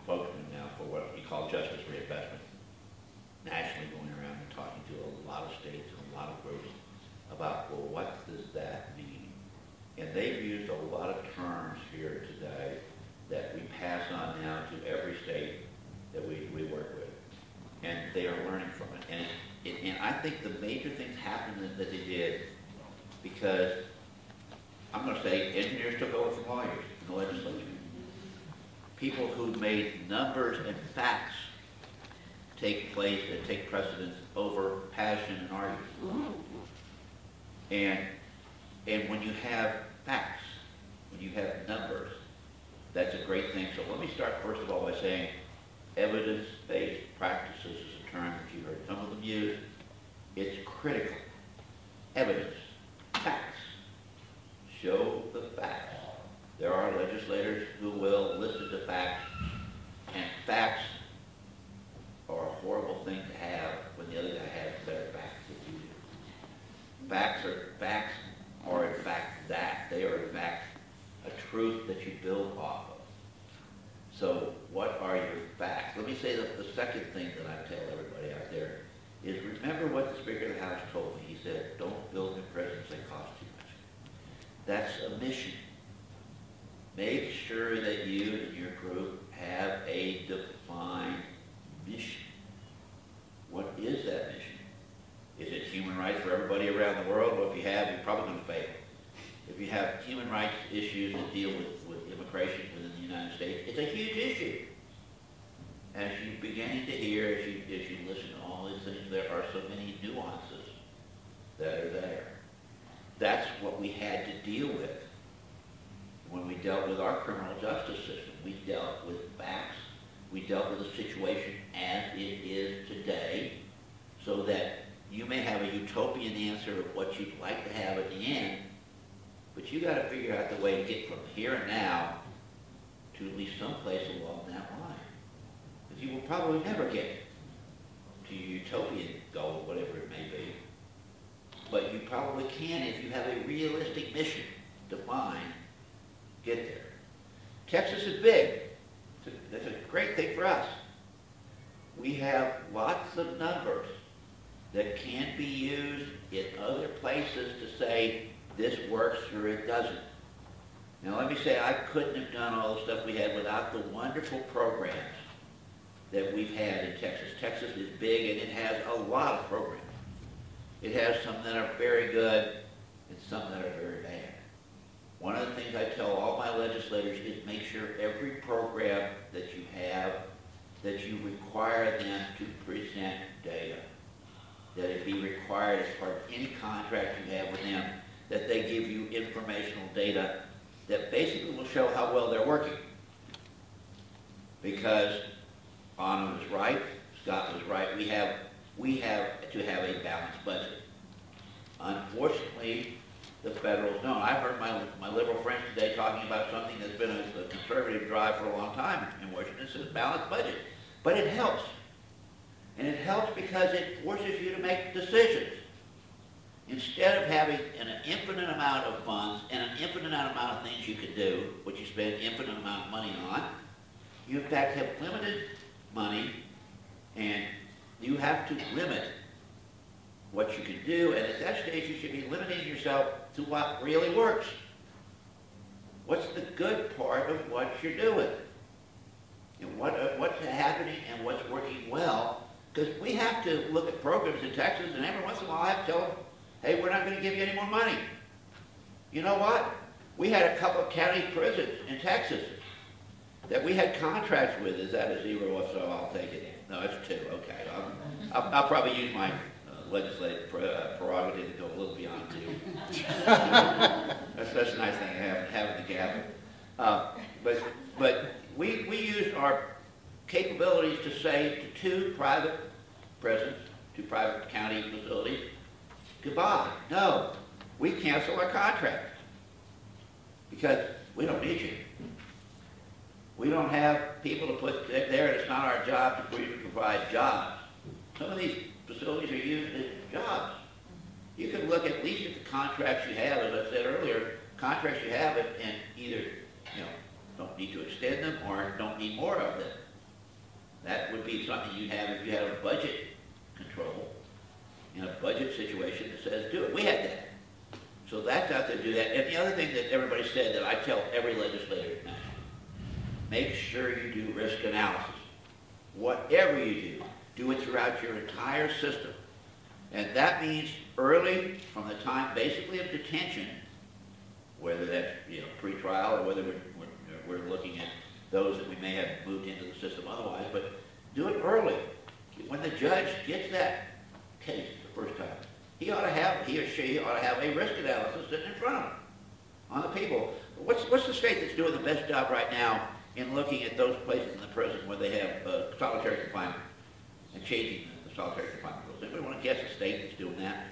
spokesman now for what we call justice reinvestment, nationally going around and talking to a lot of states and a lot of groups about, well, what does that mean? And they've used a lot of terms here today that we pass on now to every state that we work with. And they are learning from it. And I think the major things happened that they did because, I'm going to say, engineers took over from lawyers in the legislature. People who made numbers and facts take place and take precedence over passion and argument. And when you have facts, when you have numbers, that's a great thing. So let me start first of all by saying evidence-based practices is a term that you heard some of them use. It's critical. Evidence, facts. Show the facts. There are legislators who will listen to facts, and facts are a horrible thing to have when the other guy has better facts. facts are in fact that. They are in fact a truth that you build off of. So what are your facts? Let me say that the second thing that I tell everybody out there is remember what the Speaker of the House told me. He said, don't build new prisons that cost too much. That's a mission. Make sure that you and your group have a defined mission. What is that mission? Is it human rights for everybody around the world? Well, if you have, you're probably going to fail. If you have human rights issues that deal with immigration within the United States, it's a huge issue. As you're beginning to hear, as you listen to all these things, there are so many nuances that are there. That's what we had to deal with when we dealt with our criminal justice system. We dealt with facts. We dealt with the situation as it is today, so that you may have a utopian answer of what you'd like to have at the end, but you got to figure out the way to get from here and now to at least someplace along that line. Because you will probably never get to your utopian goal, whatever it may be. But you probably can if you have a realistic mission defined, get there. Texas is big. That's a great thing for us. We have lots of numbers that can be used in other places to say this works or it doesn't. Now let me say I couldn't have done all the stuff we had without the wonderful programs that we've had in Texas. Texas is big and it has a lot of programs. It has some that are very good and some that are very bad. One of the things I tell all my legislators is make sure every program that you have, that you require them to present data. That it be required as part of any contract you have with them, that they give you informational data that basically will show how well they're working. Because Anna was right, Scott was right, we have to have a balanced budget. Unfortunately, the federals don't. I've heard my liberal friends today talking about something that's been a conservative drive for a long time in Washington. This is a balanced budget. But it helps. And it helps because it forces you to make decisions. Instead of having an infinite amount of funds and an infinite amount of things you could do, which you spend an infinite amount of money on, you in fact have limited money, and you have to limit what you can do, and at that stage you should be limiting yourself to what really works. What's the good part of what you're doing? And what's happening and what's working well? Because we have to look at programs in Texas, and every once in a while I have to tell them, hey, we're not going to give you any more money. You know what? We had a couple of county prisons in Texas that we had contracts with. Is that a zero? If so, I'll take it. No, it's 2. Okay. I'll probably use my legislative prerogative to go a little beyond 2. That's a nice thing, having the gavel. But we used our capabilities to say to 2 private prisons, 2 private county facilities, goodbye. No, we cancel our contract because we don't need you. We don't have people to put there, and it's not our job to provide jobs. Some of these facilities are used as jobs. You can look at least at the contracts you have, as I said earlier, contracts you have and either don't need to extend them or don't need more of them. That would be something you'd have if you had a budget control in a budget situation that says do it. We had that. So that's out there to do that. And the other thing that everybody said that I tell every legislator now, make sure you do risk analysis. Whatever you do it throughout your entire system. And that means early, from the time basically of detention, whether that's pretrial or whether we're looking at those that we may have moved into the system otherwise, but do it early. When the judge gets that case the first time, he or she ought to have a risk analysis sitting in front of him on the people. What's the state that's doing the best job right now in looking at those places in the prison where they have solitary confinement and changing the solitary confinement rules? Anybody want to guess a state that's doing that?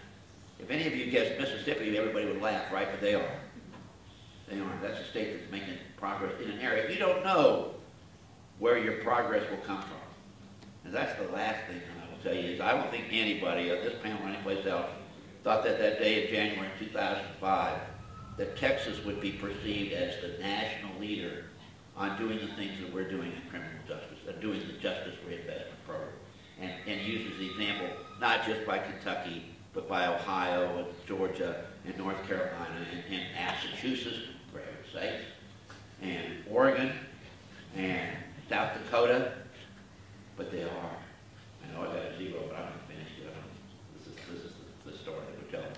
If any of you guessed Mississippi, everybody would laugh, right? But they are. They are. That's a state that's making progress in an area. You don't know where your progress will come from. And that's the last thing that I will tell you is I don't think anybody at this panel or anyplace else thought that that day in January 2005, that Texas would be perceived as the national leader on doing the things that we're doing in criminal justice, and doing the justice reinvestment program. And uses the example, not just by Kentucky, but by Ohio and Georgia and North Carolina and Massachusetts, for heaven's sakes, and Oregon and South Dakota, but they are. I know I got a zero, but I'm not finished yet. This is the story that we're telling.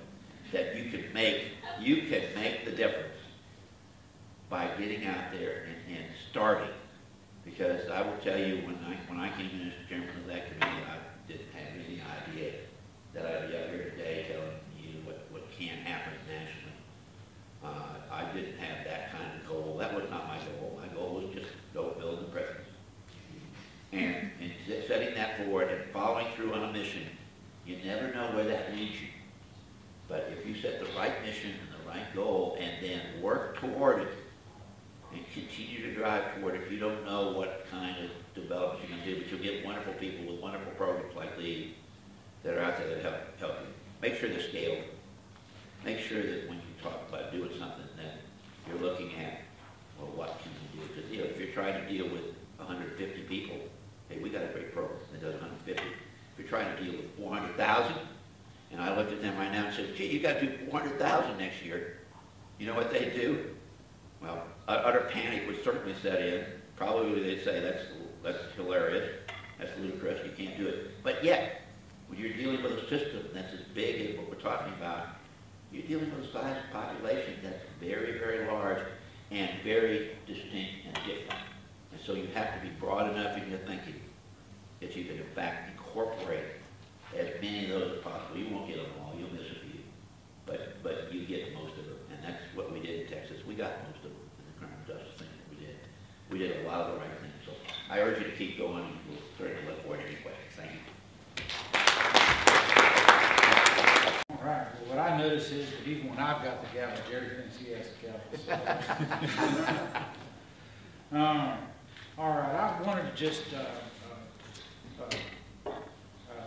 That you can make the difference by getting out there and starting. Because I will tell you, when I came in as chairman of that committee, I didn't have any idea that I'd be up here today telling you what can happen nationally. I didn't have that kind of goal. That was not my goal. My goal was just go build the prisons. And setting that forward and following through on a mission, you never know where that leads you. But if you set the right mission and the right goal and then work toward it and continue to drive toward it, you don't know what kind of development you're going to do, but you'll get wonderful people with wonderful programs like these that are out there that help you. Make sure they're scaled. Make sure that when you talk about doing something that you're looking at, well, what can we do? Because if you're trying to deal with 150 people, hey, we got a great program that does 150. If you're trying to deal with 400,000, and I looked at them right now and said, gee, you got to do 400,000 next year. You know what they do? Well, utter panic would certainly set in. Probably they'd say, that's hilarious, that's ludicrous, you can't do it. But yet, when you're dealing with a system that's as big as what we're talking about, you're dealing with a size of population that's very, very large and very distinct and different. And so you have to be broad enough in your thinking that you can, in fact, incorporate as many of those as possible. You won't get them all, you'll miss a few. But you get most of them, and that's what we did in Texas. We got most of them in the criminal justice thing that we did. We did a lot of the right things. So I urge you to keep going, and we'll certainly look forward to any questions. Thank you. All right, well, what I notice is that even when I've got the gavel, Jerry thinks he has the gavel. All right, I wanted to just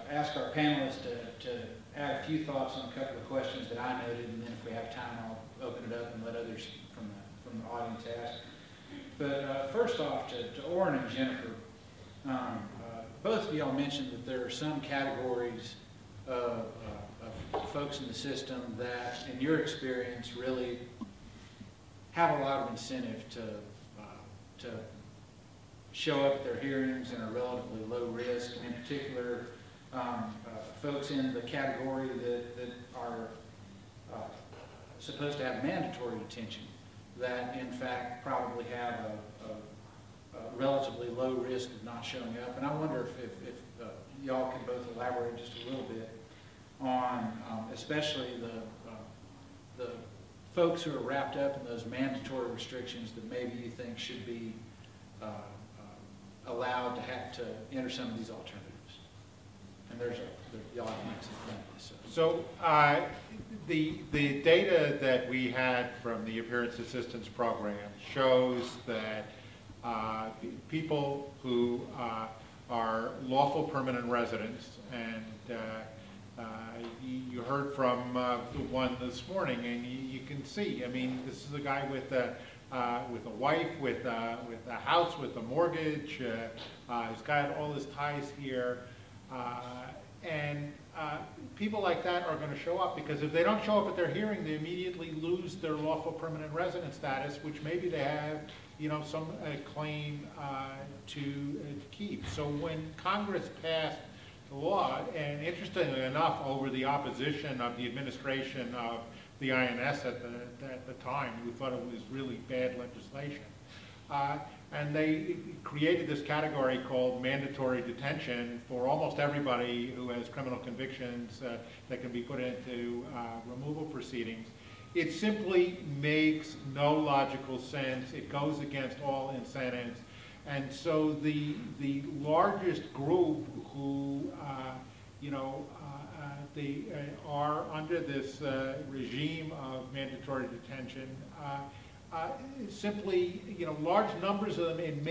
ask our panelists to add a few thoughts on a couple of questions that I noted, and then if we have time, I'll open it up and let others from the audience ask. But first off, to Oren and Jennifer, both of y'all mentioned that there are some categories of folks in the system that, in your experience, really have a lot of incentive to show up at their hearings and are relatively low risk, and in particular, folks in the category that are supposed to have mandatory detention, that in fact probably have a relatively low risk of not showing up. And I wonder if y'all can both elaborate just a little bit on especially the folks who are wrapped up in those mandatory restrictions that maybe you think should be allowed to have to enter some of these alternatives. And there's the audience in front of us. So the data that we had from the Appearance Assistance Program shows that people who are lawful permanent residents, and you heard from the one this morning, and you can see, I mean, this is a guy with a wife, with a house, with a mortgage. He's got all his ties here. And people like that are going to show up, because if they don't show up at their hearing, they immediately lose their lawful permanent resident status, which maybe they have, you know, some claim to keep. So when Congress passed the law, and interestingly enough, over the opposition of the administration of the INS at the time, who thought it was really bad legislation, and they created this category called mandatory detention for almost everybody who has criminal convictions that can be put into removal proceedings. It simply makes no logical sense. It goes against all incentives. And so the largest group who, they are under this regime of mandatory detention simply, large numbers of them,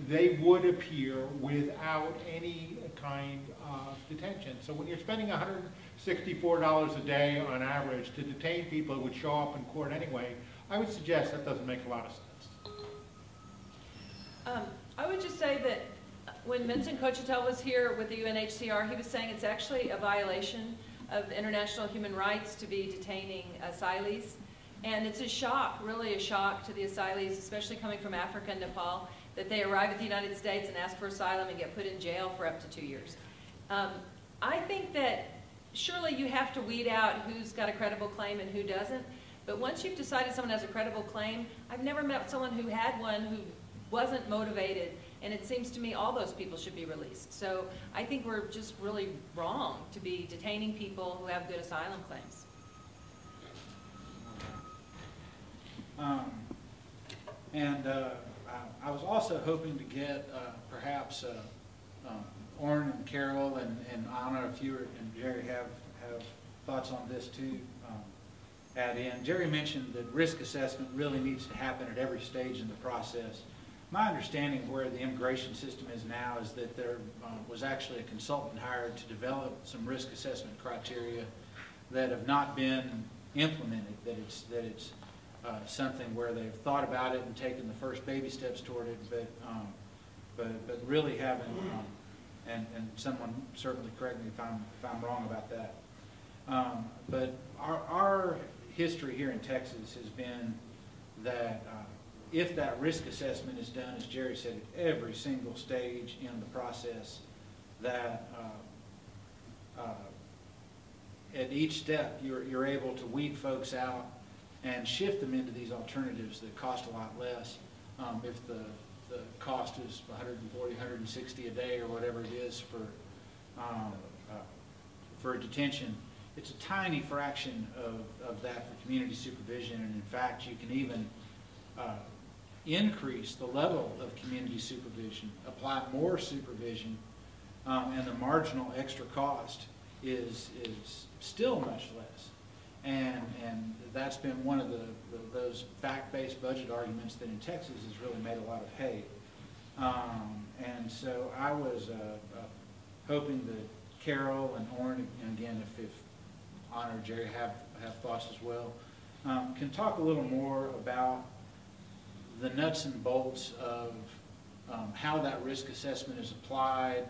they would appear without any kind of detention. So when you're spending $164 a day on average to detain people who would show up in court anyway, I would suggest that doesn't make a lot of sense. I would just say that when Vincent Cochetel was here with the UNHCR, he was saying it's actually a violation of international human rights to be detaining asylees. And it's a shock, really a shock to the asylees, especially coming from Africa and Nepal, that they arrive at the United States and ask for asylum and get put in jail for up to 2 years. I think that surely you have to weed out who's got a credible claim and who doesn't. But once you've decided someone has a credible claim, I've never met someone who had one who wasn't motivated, and it seems to me all those people should be released. So I think we're just really wrong to be detaining people who have good asylum claims. I was also hoping to get perhaps Oren and Carol, and I don't know if you and Jerry have thoughts on this too, add in. Jerry mentioned that risk assessment really needs to happen at every stage in the process. My understanding of where the immigration system is now is that there was actually a consultant hired to develop some risk assessment criteria that have not been implemented, that it's something where they've thought about it and taken the first baby steps toward it, but really haven't, and someone certainly correct me if I'm wrong about that. But our history here in Texas has been that if that risk assessment is done, as Jerry said, at every single stage in the process, that at each step you're able to weed folks out and shift them into these alternatives that cost a lot less. If the cost is $140, $160 a day or whatever it is for detention, it's a tiny fraction of that for community supervision, and in fact you can even increase the level of community supervision, apply more supervision, and the marginal extra cost is still much less. And that's been one of those fact-based budget arguments that in Texas has really made a lot of hay. And so I was hoping that Carol and Oren, and again, if Honor or Jerry have thoughts as well, can talk a little more about the nuts and bolts of how that risk assessment is applied,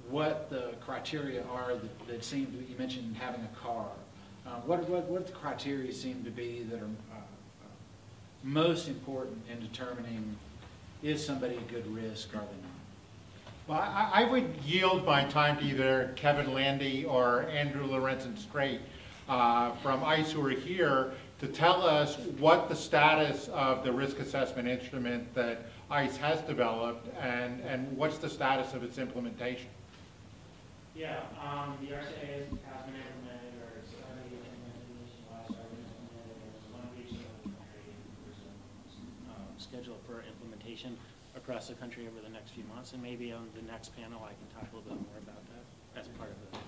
what the criteria are that seem to, you mentioned having a car. What the criteria seem to be that are most important in determining is somebody a good risk or are they not? Well, I would yield my time to either Kevin Landy or Andrew Lorenzen-Straight from ICE who are here to tell us what the status of the risk assessment instrument that ICE has developed and what's the status of its implementation. Yeah, the RCA has been implemented, or it's already implemented nationwide, so already implemented in one region of the country. There's a schedule for implementation across the country over the next few months, and maybe on the next panel I can talk a little bit more about that as part of the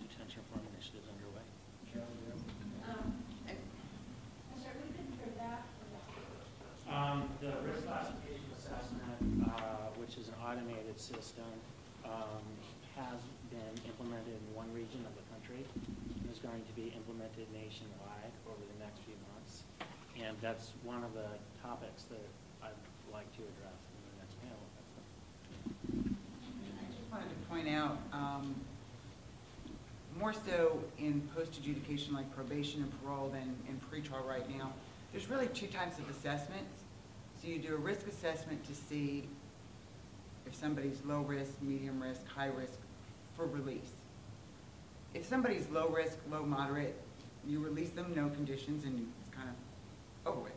detention reform initiatives underway. The risk classification assessment, which is an automated system, has been implemented in one region of the country and is going to be implemented nationwide over the next few months. And that's one of the topics that I'd like to address in the next panel. I just wanted to point out, more so in post-adjudication like probation and parole than in pretrial right now, there's really two types of assessments. So you do a risk assessment to see if somebody's low risk, medium risk, high risk for release. If somebody's low risk, low moderate, you release them, no conditions, and it's kind of over with.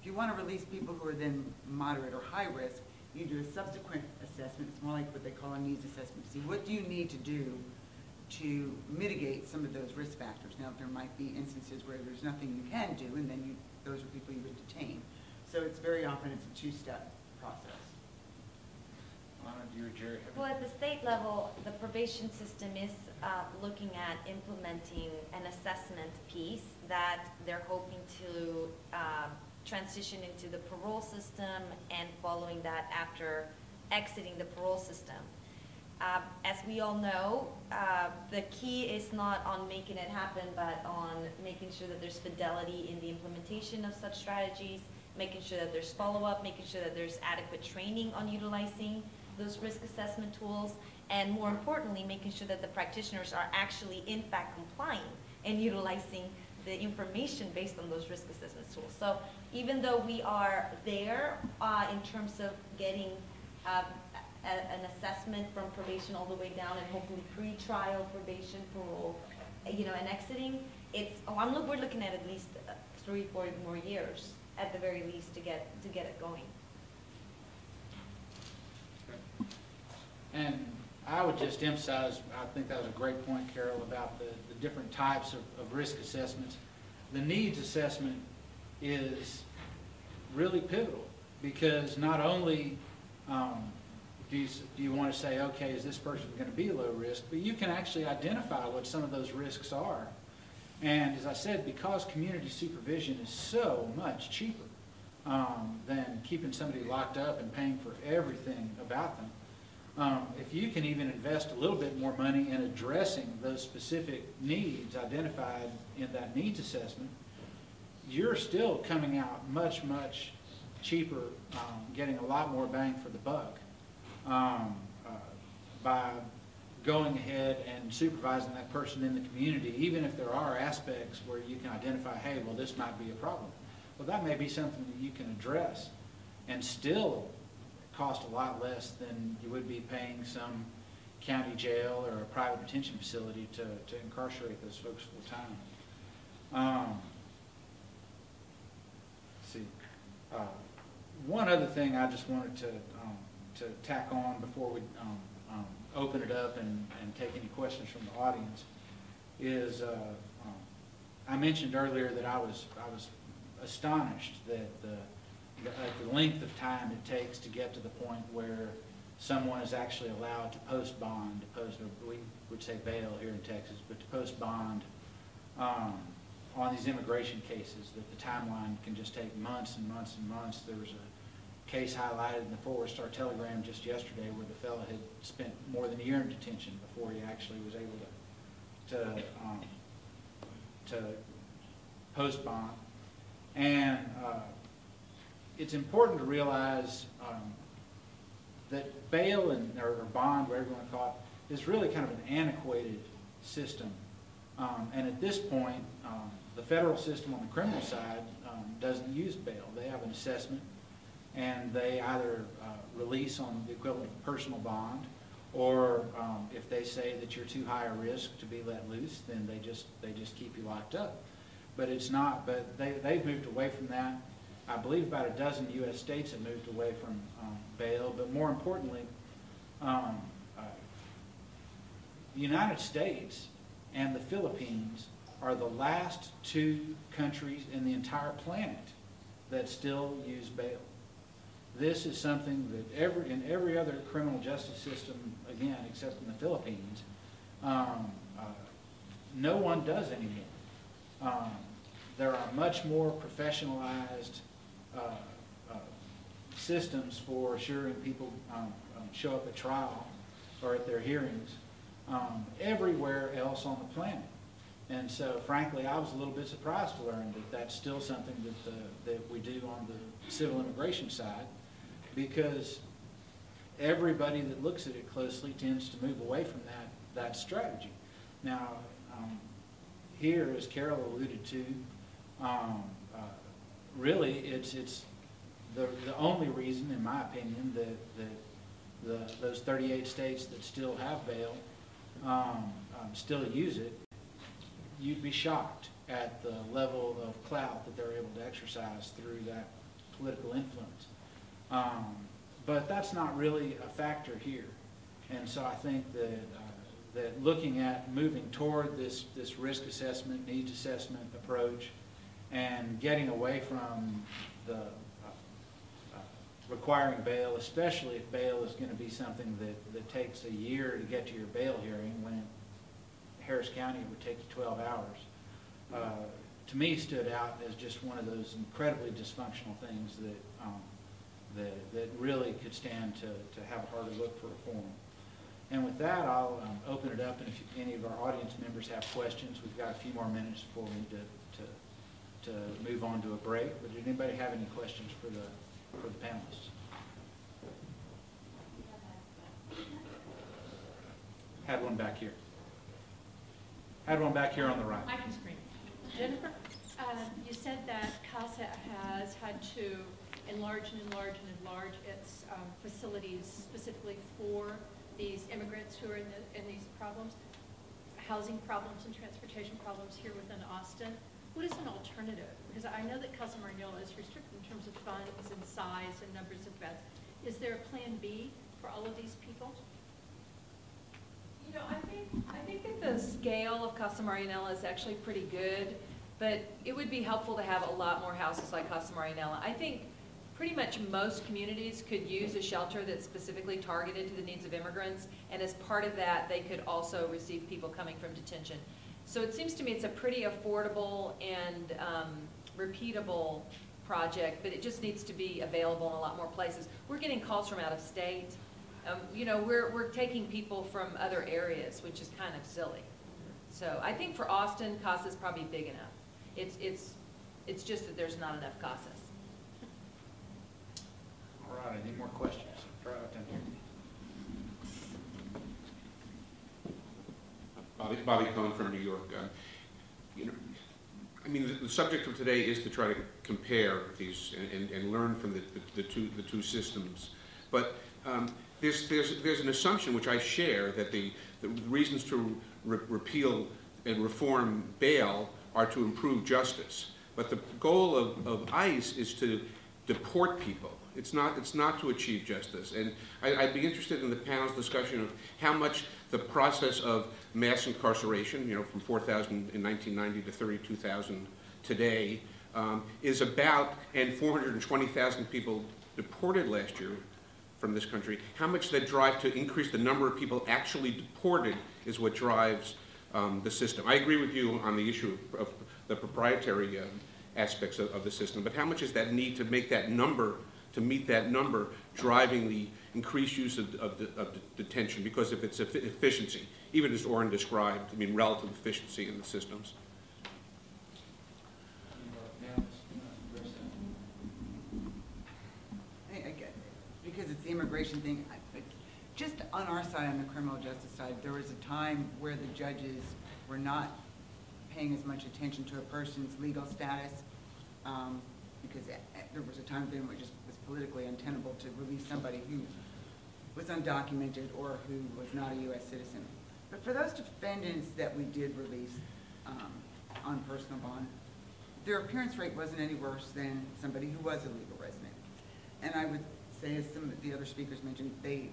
If you want to release people who are then moderate or high risk, you do a subsequent assessment. It's more like what they call a needs assessment to see what do you need to do to mitigate some of those risk factors. Now, there might be instances where there's nothing you can do, and then those are people you would detain. So it's very often it's a two-step process. Jerry. Well, at the state level, the probation system is looking at implementing an assessment piece that they're hoping to transition into the parole system, and following that after exiting the parole system. As we all know, the key is not on making it happen, but on making sure that there's fidelity in the implementation of such strategies, making sure that there's follow-up, making sure that there's adequate training on utilizing those risk assessment tools, and more importantly, making sure that the practitioners are actually in fact complying and utilizing the information based on those risk assessment tools. So even though we are there in terms of getting an assessment from probation all the way down, and hopefully pre-trial probation, parole, and exiting, we're looking at least 3-4 more years at the very least to get it going. And I would just emphasize, I think that was a great point, Carol, about the different types of risk assessments. The needs assessment is really pivotal, because not only do you want to say, okay, is this person going to be low risk, but you can actually identify what some of those risks are. And as I said, because community supervision is so much cheaper than keeping somebody locked up and paying for everything about them, if you can even invest a little bit more money in addressing those specific needs identified in that needs assessment, you're still coming out much, much cheaper, getting a lot more bang for the buck by going ahead and supervising that person in the community, even if there are aspects where you can identify, hey, well, this might be a problem. Well, that may be something that you can address and still cost a lot less than you would be paying some county jail or a private detention facility to incarcerate those folks full time. Let's see. One other thing I just wanted to tack on before we open it up and take any questions from the audience is I mentioned earlier that I was astonished that the length of time it takes to get to the point where someone is actually allowed to post bond, we would say bail here in Texas, but to post bond on these immigration cases, that the timeline can just take months and months and months. There was a case highlighted in the Forward Star Telegram just yesterday where the fellow had spent more than a year in detention before he actually was able to post bond. And it's important to realize that bail or bond, whatever you want to call it, is really kind of an antiquated system. And at this point, the federal system on the criminal side doesn't use bail. They have an assessment, and they either release on the equivalent of personal bond, or if they say that you're too high a risk to be let loose, then they just keep you locked up. But it's not. But they've moved away from that. I believe about a dozen U.S. states have moved away from bail. But more importantly, the United States and the Philippines are the last two countries in the entire planet that still use bail. This is something that in every other criminal justice system, again, except in the Philippines, no one does anymore. There are much more professionalized systems for assuring people show up at trial or at their hearings everywhere else on the planet. And so, frankly, I was a little bit surprised to learn that that's still something that we do on the civil immigration side, because everybody that looks at it closely tends to move away from that strategy. Now, here, as Carol alluded to, really it's the only reason, in my opinion, that those 38 states that still have bail still use it. You'd be shocked at the level of clout that they're able to exercise through that political influence. But that's not really a factor here. And so I think that looking at moving toward this risk assessment, needs assessment approach, and getting away from the requiring bail, especially if bail is going to be something that takes a year to get to your bail hearing, when in Harris County it would take you 12 hours, to me stood out as just one of those incredibly dysfunctional things that really could stand to have a harder look for reform. And with that, I'll open it up, and if any of our audience members have questions, we've got a few more minutes before we need to move on to a break. But did anybody have any questions for the panelists? Had one back here. Had one back here on the right. I can scream. Jennifer, you said that Casa has had to enlarge its facilities specifically for these immigrants who are in these problems, housing problems and transportation problems here within Austin. What is an alternative? Because I know that Casa Marianella is restricted in terms of funds and size and numbers of beds. Is there a plan B for all of these people? You know, I think that the scale of Casa Marianella is actually pretty good, but it would be helpful to have a lot more houses like Casa Marianella. I think pretty much most communities could use a shelter that's specifically targeted to the needs of immigrants, and as part of that, they could also receive people coming from detention. So it seems to me it's a pretty affordable and repeatable project, but it just needs to be available in a lot more places. We're getting calls from out of state. You know, we're taking people from other areas, which is kind of silly. So I think for Austin, Casa is probably big enough. It's just that there's not enough Casas. All right, any more questions? Try out down here. Bobby Cohen from New York. You know, I mean, the subject of today is to try to compare these and learn from the two systems. But there's an assumption which I share that the reasons to repeal and reform bail are to improve justice. But the goal of ICE is to deport people. It's not to achieve justice. And I'd be interested in the panel's discussion of how much the process of mass incarceration, you know, from 4,000 in 1990 to 32,000 today, is about, and 420,000 people deported last year from this country, how much that drive to increase the number of people actually deported is what drives the system. I agree with you on the issue of the proprietary aspects of the system, but how much is that need to make that number, to meet that number, driving the increased use of the detention? Because if it's efficiency, even as Oren described, I mean, relative efficiency in the systems. Because it's the immigration thing, just on our side, on the criminal justice side, there was a time where the judges were not paying as much attention to a person's legal status, because there was a time then where it just was politically untenable to release somebody who was undocumented or who was not a U.S. citizen. But for those defendants that we did release on personal bond, their appearance rate wasn't any worse than somebody who was a legal resident. And I would say, as some of the other speakers mentioned, they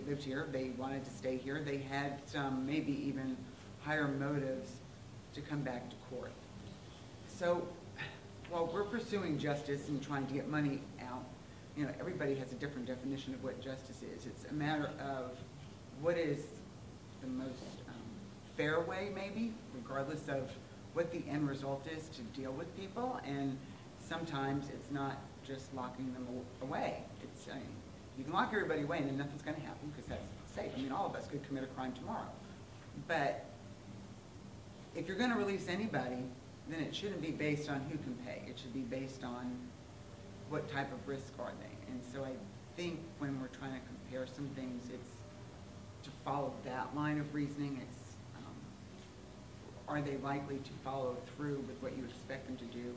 lived here, they wanted to stay here, they had some maybe even higher motives to come back to court. So while we're pursuing justice and trying to get money out, you know, everybody has a different definition of what justice is. It's a matter of what is the most fair way, maybe, regardless of what the end result is to deal with people. And sometimes it's not just locking them away. It's, I mean, you can lock everybody away and then nothing's going to happen because that's safe. I mean, all of us could commit a crime tomorrow. But if you're going to release anybody, then it shouldn't be based on who can pay. It should be based on what type of risk are they. And so I think when we're trying to compare some things, it's to follow that line of reasoning. It's are they likely to follow through with what you expect them to do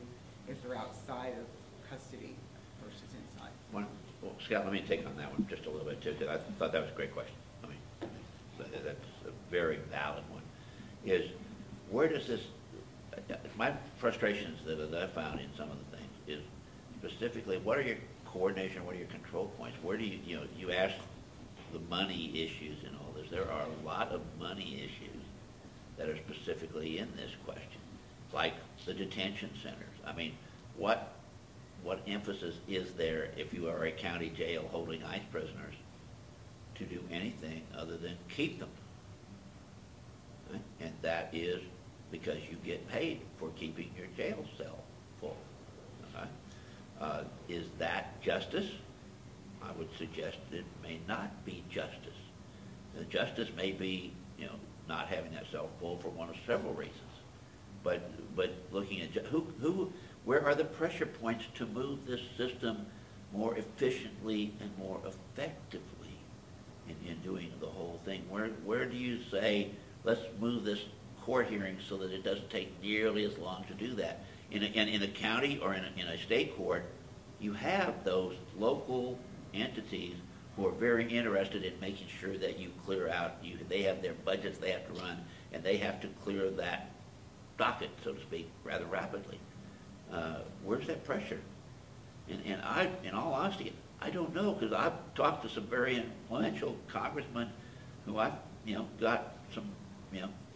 if they're outside of custody versus inside? Well, Scott, let me take on that one just a little bit too, because I thought that was a great question. I mean, that's a very valid one. Is where does this, my frustrations that I found in some of the things is specifically what are your coordination, what are your control points? Where do you know, you asked the money issues and all this. There are a lot of money issues that are specifically in this question, like the detention centers. I mean, what what emphasis is there if you are a county jail holding ICE prisoners to do anything other than keep them? Right? And that is because you get paid for keeping your jail cell full. Okay? Is that justice? I would suggest it may not be justice. The justice may be, not having that cell full for one of several reasons. But looking at where are the pressure points to move this system more efficiently and more effectively in doing the whole thing? Where do you say, let's move this court hearing so that it doesn't take nearly as long to do that? In a county or in a state court, you have those local entities who are very interested in making sure that you clear out. They have their budgets they have to run, and they have to clear that docket, so to speak, rather rapidly. Where's that pressure? And in all honesty, I don't know, because I've talked to some very influential congressmen who I've, got some,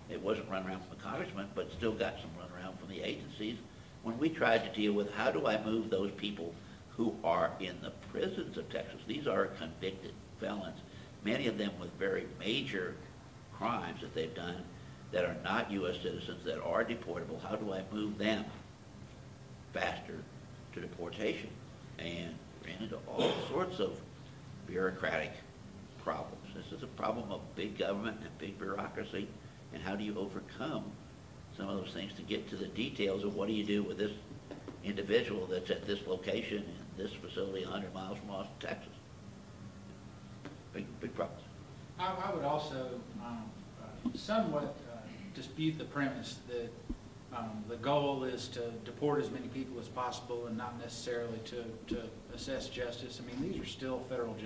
it wasn't run around from the congressman, but still got some run around from the agencies. When we tried to deal with how do I move those people who are in the prisons of Texas, these are convicted felons, many of them with very major crimes that they've done that are not U.S. citizens, that are deportable. How do I move them faster to deportation? And ran into all sorts of bureaucratic problems. This is a problem of big government and big bureaucracy, and how do you overcome some of those things to get to the details of what do you do with this individual that's at this location in this facility 100 miles from Austin, Texas? Big problems. I would also somewhat dispute the premise that the goal is to deport as many people as possible and not necessarily to assess justice. I mean, these are still federal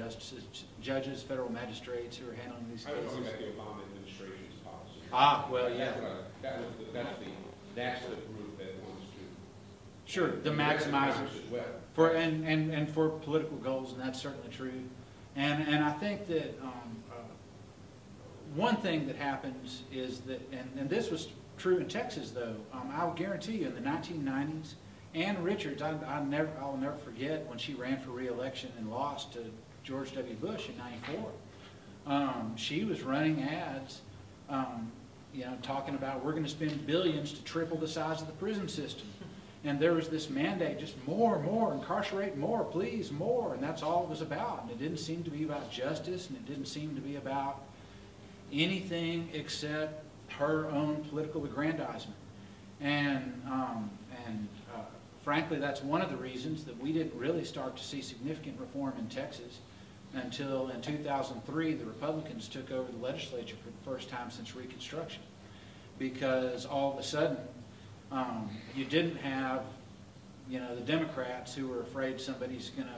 judges, federal magistrates who are handling these cases. I was talking about the Obama administration's policy. Ah, well, yeah. That's the group that wants to. Sure, the maximizers for and for political goals, and that's certainly true. And I think that one thing that happens is that, and this was true in Texas though, I will guarantee you in the 1990s, Ann Richards, I'll never forget when she ran for re-election and lost to George W. Bush in '94. She was running ads, talking about we're going to spend billions to triple the size of the prison system. And there was this mandate, just more, incarcerate more, please, more. And that's all it was about. And it didn't seem to be about justice, and it didn't seem to be about anything except her own political aggrandizement. And frankly, that's one of the reasons that we didn't really start to see significant reform in Texas until in 2003, the Republicans took over the legislature for the first time since Reconstruction. Because all of a sudden, you didn't have, the Democrats who were afraid somebody's going to,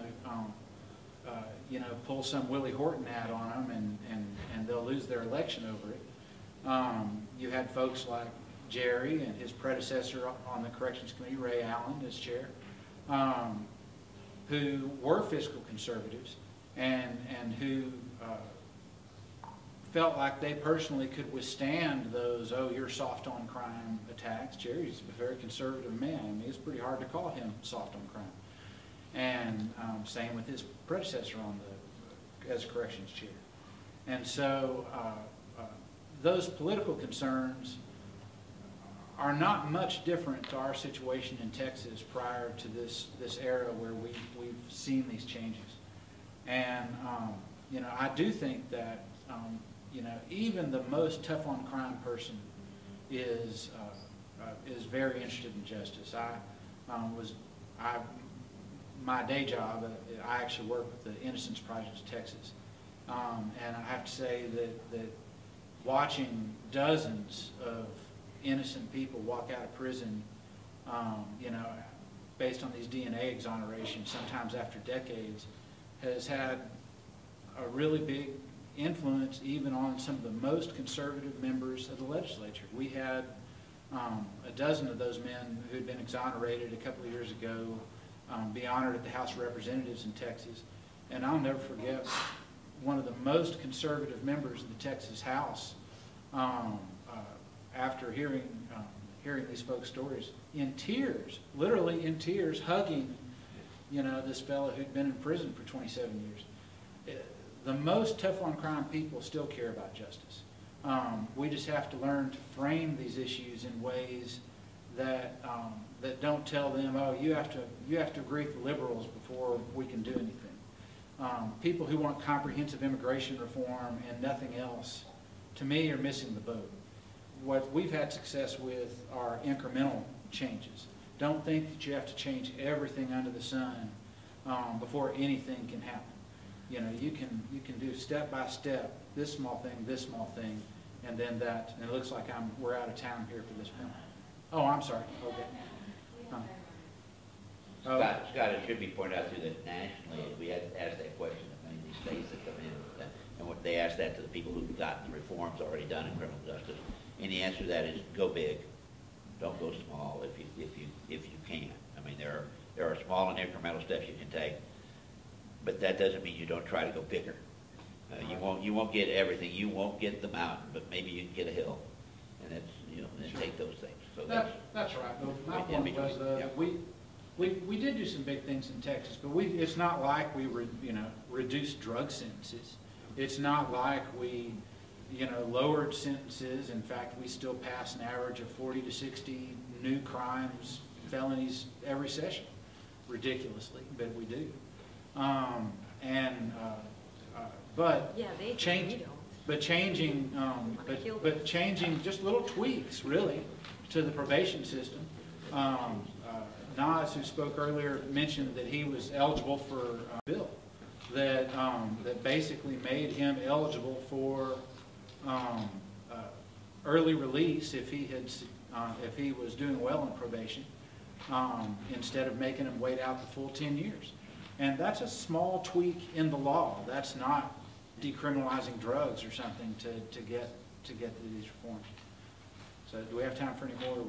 pull some Willie Horton ad on them and they'll lose their election over it. You had folks like Jerry and his predecessor on the Corrections Committee, Ray Allen, as chair, who were fiscal conservatives and who felt like they personally could withstand those, oh, you're soft on crime attacks. Jerry's a very conservative man. I mean, it's pretty hard to call him soft on crime. And same with his predecessor as corrections chair. And so those political concerns are not much different to our situation in Texas prior to this era where we've seen these changes. And I do think that even the most tough on crime person is very interested in justice. My day job, I actually work with the Innocence Project of Texas, and I have to say that watching dozens of innocent people walk out of prison, based on these DNA exonerations, sometimes after decades, has had a really big influence even on some of the most conservative members of the legislature. We had a dozen of those men who had been exonerated a couple of years ago be honored at the House of Representatives in Texas. And I'll never forget one of the most conservative members of the Texas House, after hearing these folks' stories, in tears, literally in tears, hugging you know, this fellow who'd been in prison for 27 years. The most tough-on-crime people still care about justice. We just have to learn to frame these issues in ways that that don't tell them, oh, you have to agree with the liberals before we can do anything. People who want comprehensive immigration reform and nothing else, to me, are missing the boat. What we've had success with are incremental changes. Don't think that you have to change everything under the sun before anything can happen. You know, you can do step by step, this small thing, and then that. And it looks like we're out of time here for this panel. Oh, I'm sorry. Okay. Scott, it should be pointed out too that nationally, we had asked that question of many of these states that come in with that, and what they asked that to the people who've gotten the reforms already done in criminal justice. And the answer to that is go big, don't go small if you can. I mean, there are small and incremental steps you can take, but that doesn't mean you don't try to go bigger. You won't get everything. You won't get the mountain, but maybe you can get a hill, and that's and Sure. take those things. So That's right. But my point was we did do some big things in Texas, but it's not like we reduced drug sentences. It's not like we lowered sentences. In fact, we still pass an average of 40 to 60 new crimes, felonies every session, ridiculously, but we do. But Yeah, they do. change, We don't. but changing just little tweaks, really, to the probation system. Nas, who spoke earlier, mentioned that he was eligible for a bill that basically made him eligible for early release if he was doing well in probation, instead of making him wait out the full 10 years. And that's a small tweak in the law. That's not decriminalizing drugs or something to get to these reforms. So do we have time for any more?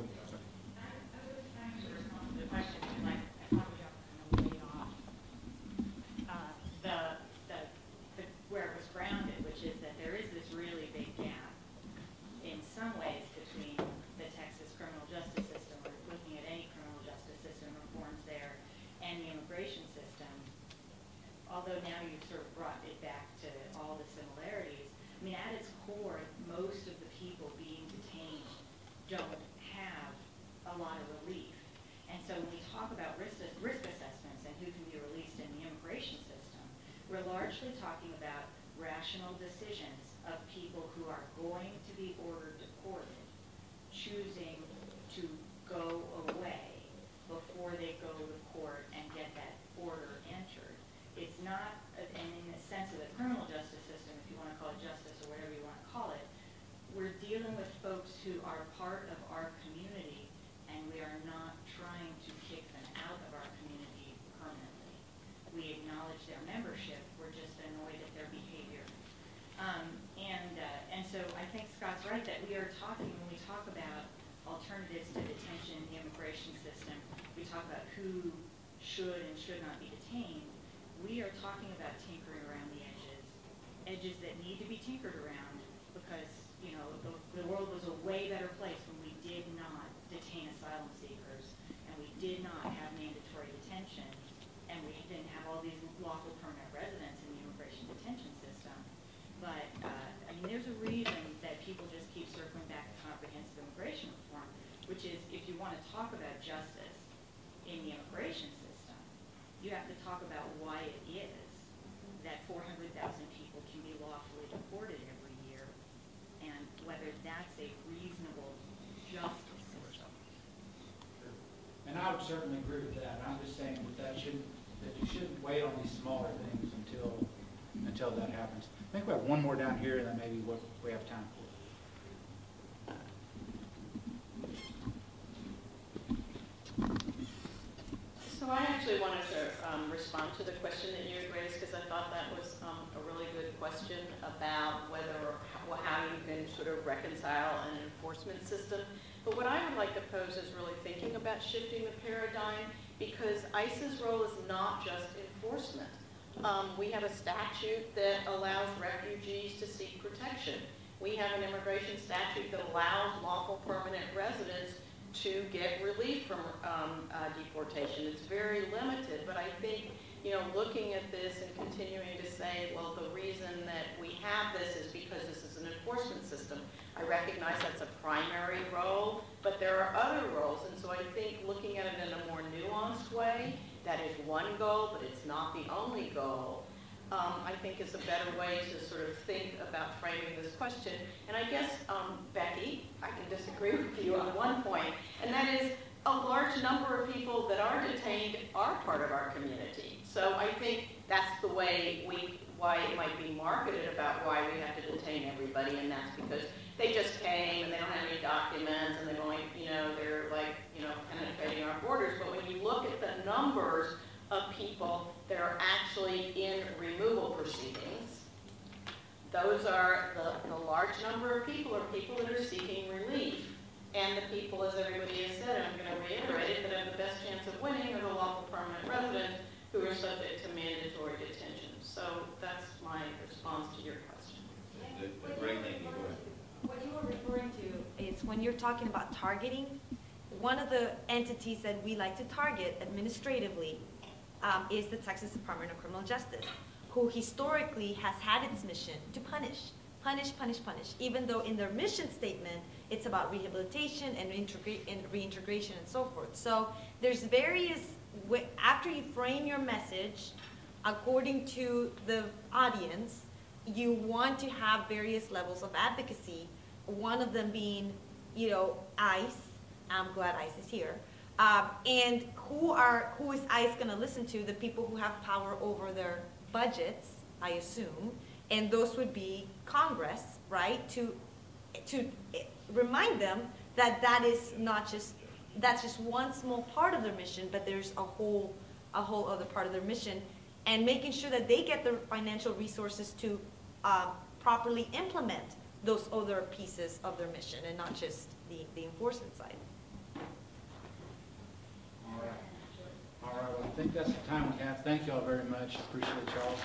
Where it was grounded, which is that there is this really big gap in some ways between the Texas criminal justice system, or looking at any criminal justice system reforms there, and the immigration system. Although now you've sort of brought it back to all the similarities, I mean, at its core, most of the people being detained don't have a lot of relief. And so when we talk about risk assessments and who can be released in the immigration system, we're largely talking about rational decisions of people who are going to be ordered deported, choosing to go away before they go to court and get that order entered. It's not, and in the sense of the criminal justice system, if you want to call it justice or whatever you want to call it, we're dealing with folks who are part of our community, and we are not trying to kick them out of our community permanently. We acknowledge their membership, we're just annoyed at their behavior. And so I think Scott's right that we are talking, when we talk about alternatives to detention in the immigration system, we talk about who should and should not be detained. We are talking about tinkering around the edges that need to be tinkered around, because the world was a way better place when we did not detain asylum seekers, and we did not have mandatory detention, and we didn't have all these lawful permanent residents in the immigration detention system. But I mean, there's a reason that people just keep circling back to comprehensive immigration reform, which is if you want to talk about justice in the immigration system, you have to talk about why it is that 400,000 people can be lawfully deported every year, and whether that's a reasonable justice system. And I would certainly agree with that. I'm just saying that you shouldn't wait on these smaller things until that happens. I think we have one more down here, and then maybe what we have time for. So I actually wanted to respond to the question that you had raised, because I thought that was a really good question about how you can sort of reconcile an enforcement system. But what I would like to pose is really thinking about shifting the paradigm, because ICE's role is not just enforcement. We have a statute that allows refugees to seek protection. We have an immigration statute that allows lawful permanent residents to get relief from deportation. It's very limited, but I think, you know, looking at this and continuing to say, well, the reason that we have this is because this is an enforcement system. I recognize that's a primary role, but there are other roles, and so I think looking at it in a more nuanced way, that is one goal, but it's not the only goal, I think is a better way to sort of think about framing this question. And I guess, Becky, I can disagree with you on one point, and that is a large number of people that are detained are part of our community. So I think that's the way why it might be marketed about why we have to detain everybody, and that's because they just came and they don't have any documents and they're going, you know, they're like, you know, penetrating our borders. But when you look at the numbers of people that are actually in removal proceedings, those are the large number of people are people that are seeking relief. And the people, as everybody has said, and I'm going to reiterate it, that have the best chance of winning are the lawful permanent residents who are subject to mandatory detention. So that's my response to your question. The great thing you were. What you were referring to is when you're talking about targeting, one of the entities that we like to target administratively is the Texas Department of Criminal Justice, who historically has had its mission to punish, even though in their mission statement, it's about rehabilitation and reintegration and so forth. So there's various, after you frame your message according to the audience, you want to have various levels of advocacy, one of them being, you know, ICE. I'm glad ICE is here. And who is ICE going to listen to? The people who have power over their budgets, I assume, and those would be Congress, right? To remind them that that's just one small part of their mission, but there's a whole other part of their mission, and making sure that they get the financial resources to properly implement those other pieces of their mission, and not just the enforcement side. All right, well, I think that's the time we have. Thank you all very much. Appreciate y'all.